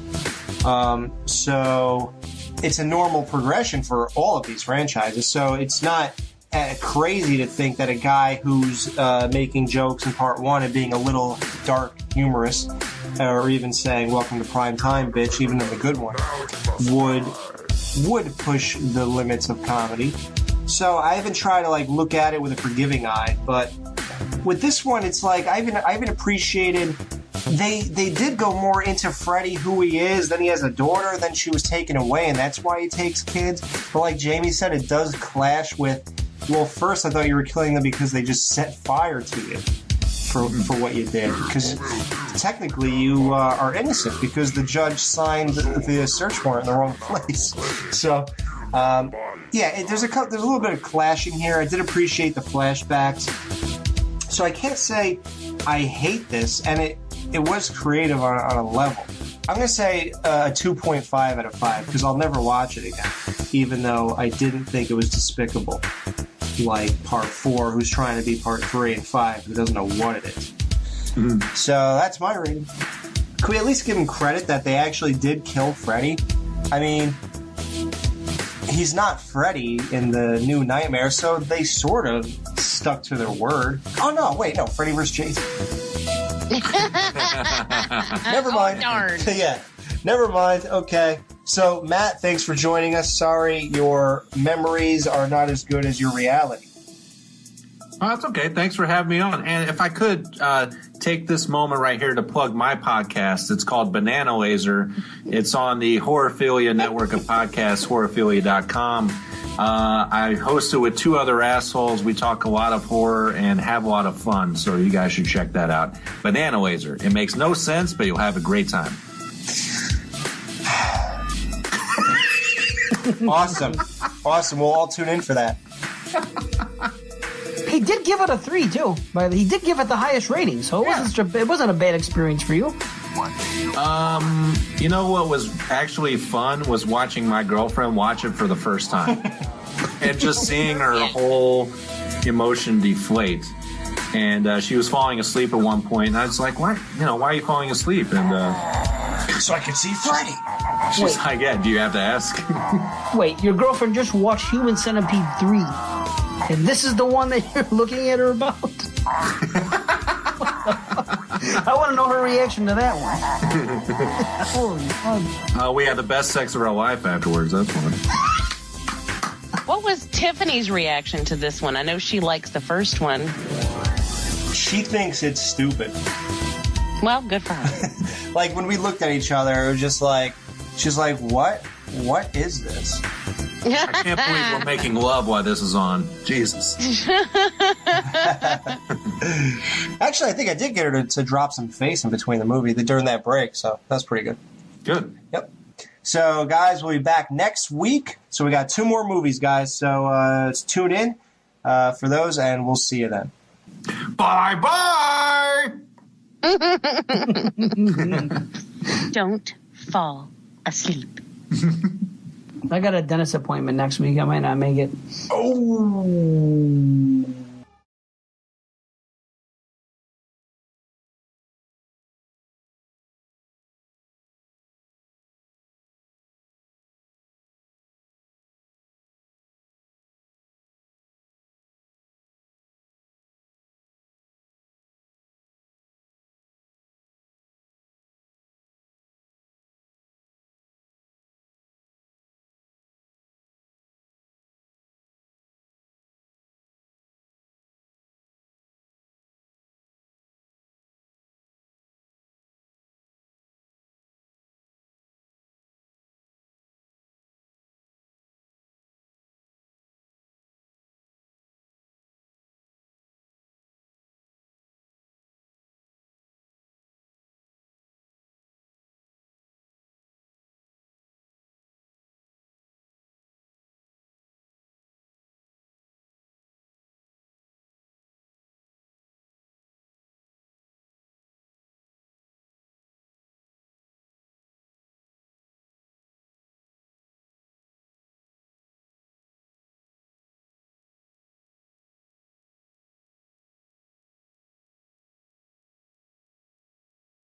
So it's a normal progression for all of these franchises. So it's not crazy to think that a guy who's making jokes in Part 1 and being a little dark humorous or even saying "Welcome to Prime Time, bitch," even in the good one, would push the limits of comedy. So I haven't tried to like look at it with a forgiving eye, but with this one, it's like I even appreciated. They did go more into Freddy, who he is. Then he has a daughter. Then she was taken away, and that's why he takes kids. But like Jamie said, it does clash with. Well, first I thought you were killing them because they just set fire to you for what you did. Because technically you are innocent because the judge signed the search warrant in the wrong place. So. There's a little bit of clashing here. I did appreciate the flashbacks. So I can't say I hate this, and it was creative on a level. I'm going to say a 2.5 out of 5, because I'll never watch it again, even though I didn't think it was despicable, like Part 4, who's trying to be Part 3, and 5, who doesn't know what it is. Mm-hmm. So that's my rating. Can we at least give them credit that they actually did kill Freddy? I mean... he's not Freddy in the new Nightmare, so they sort of stuck to their word. Oh, no, wait, no, Freddy vs. Jason. Never mind. Oh, darn. Yeah, never mind. Okay. So, Matt, thanks for joining us. Sorry your memories are not as good as your reality. Oh, that's okay. Thanks for having me on. And if I could take this moment right here to plug my podcast. It's called Banana Laser. It's on the Horrorphilia network of podcasts, horrorphilia.com. I host it with two other assholes. We talk a lot of horror and have a lot of fun, so you guys should check that out. Banana Laser. It makes no sense, but you'll have a great time. Awesome. We'll all tune in for that. He did give it a 3 too, but he did give it the highest rating, so it wasn't a bad experience for you. You know what was actually fun was watching my girlfriend watch it for the first time, and just seeing her whole emotion deflate. And she was falling asleep at one point, and I was like, "Why? Why are you falling asleep?" And so I could see Freddy. She's like, "Yeah, do you have to ask?" Wait, your girlfriend just watched Human Centipede 3. And this is the one that you're looking at her about? I want to know her reaction to that one. We had the best sex of our life afterwards. That's fun. What was Tiffany's reaction to this one? I know she likes the first one. She thinks it's stupid. Well, good for her. Like, when we looked at each other, it was just like, she's like, what? What is this? I can't believe we're making love while this is on. Jesus. Actually, I think I did get her to drop some face in between the movie during that break, so that's pretty good. Good. Yep. So, guys, we'll be back next week. So we got 2 more movies, guys. So tune in for those, and we'll see you then. Bye-bye! Don't fall asleep. I got a dentist appointment next week. I might not make it. Oh.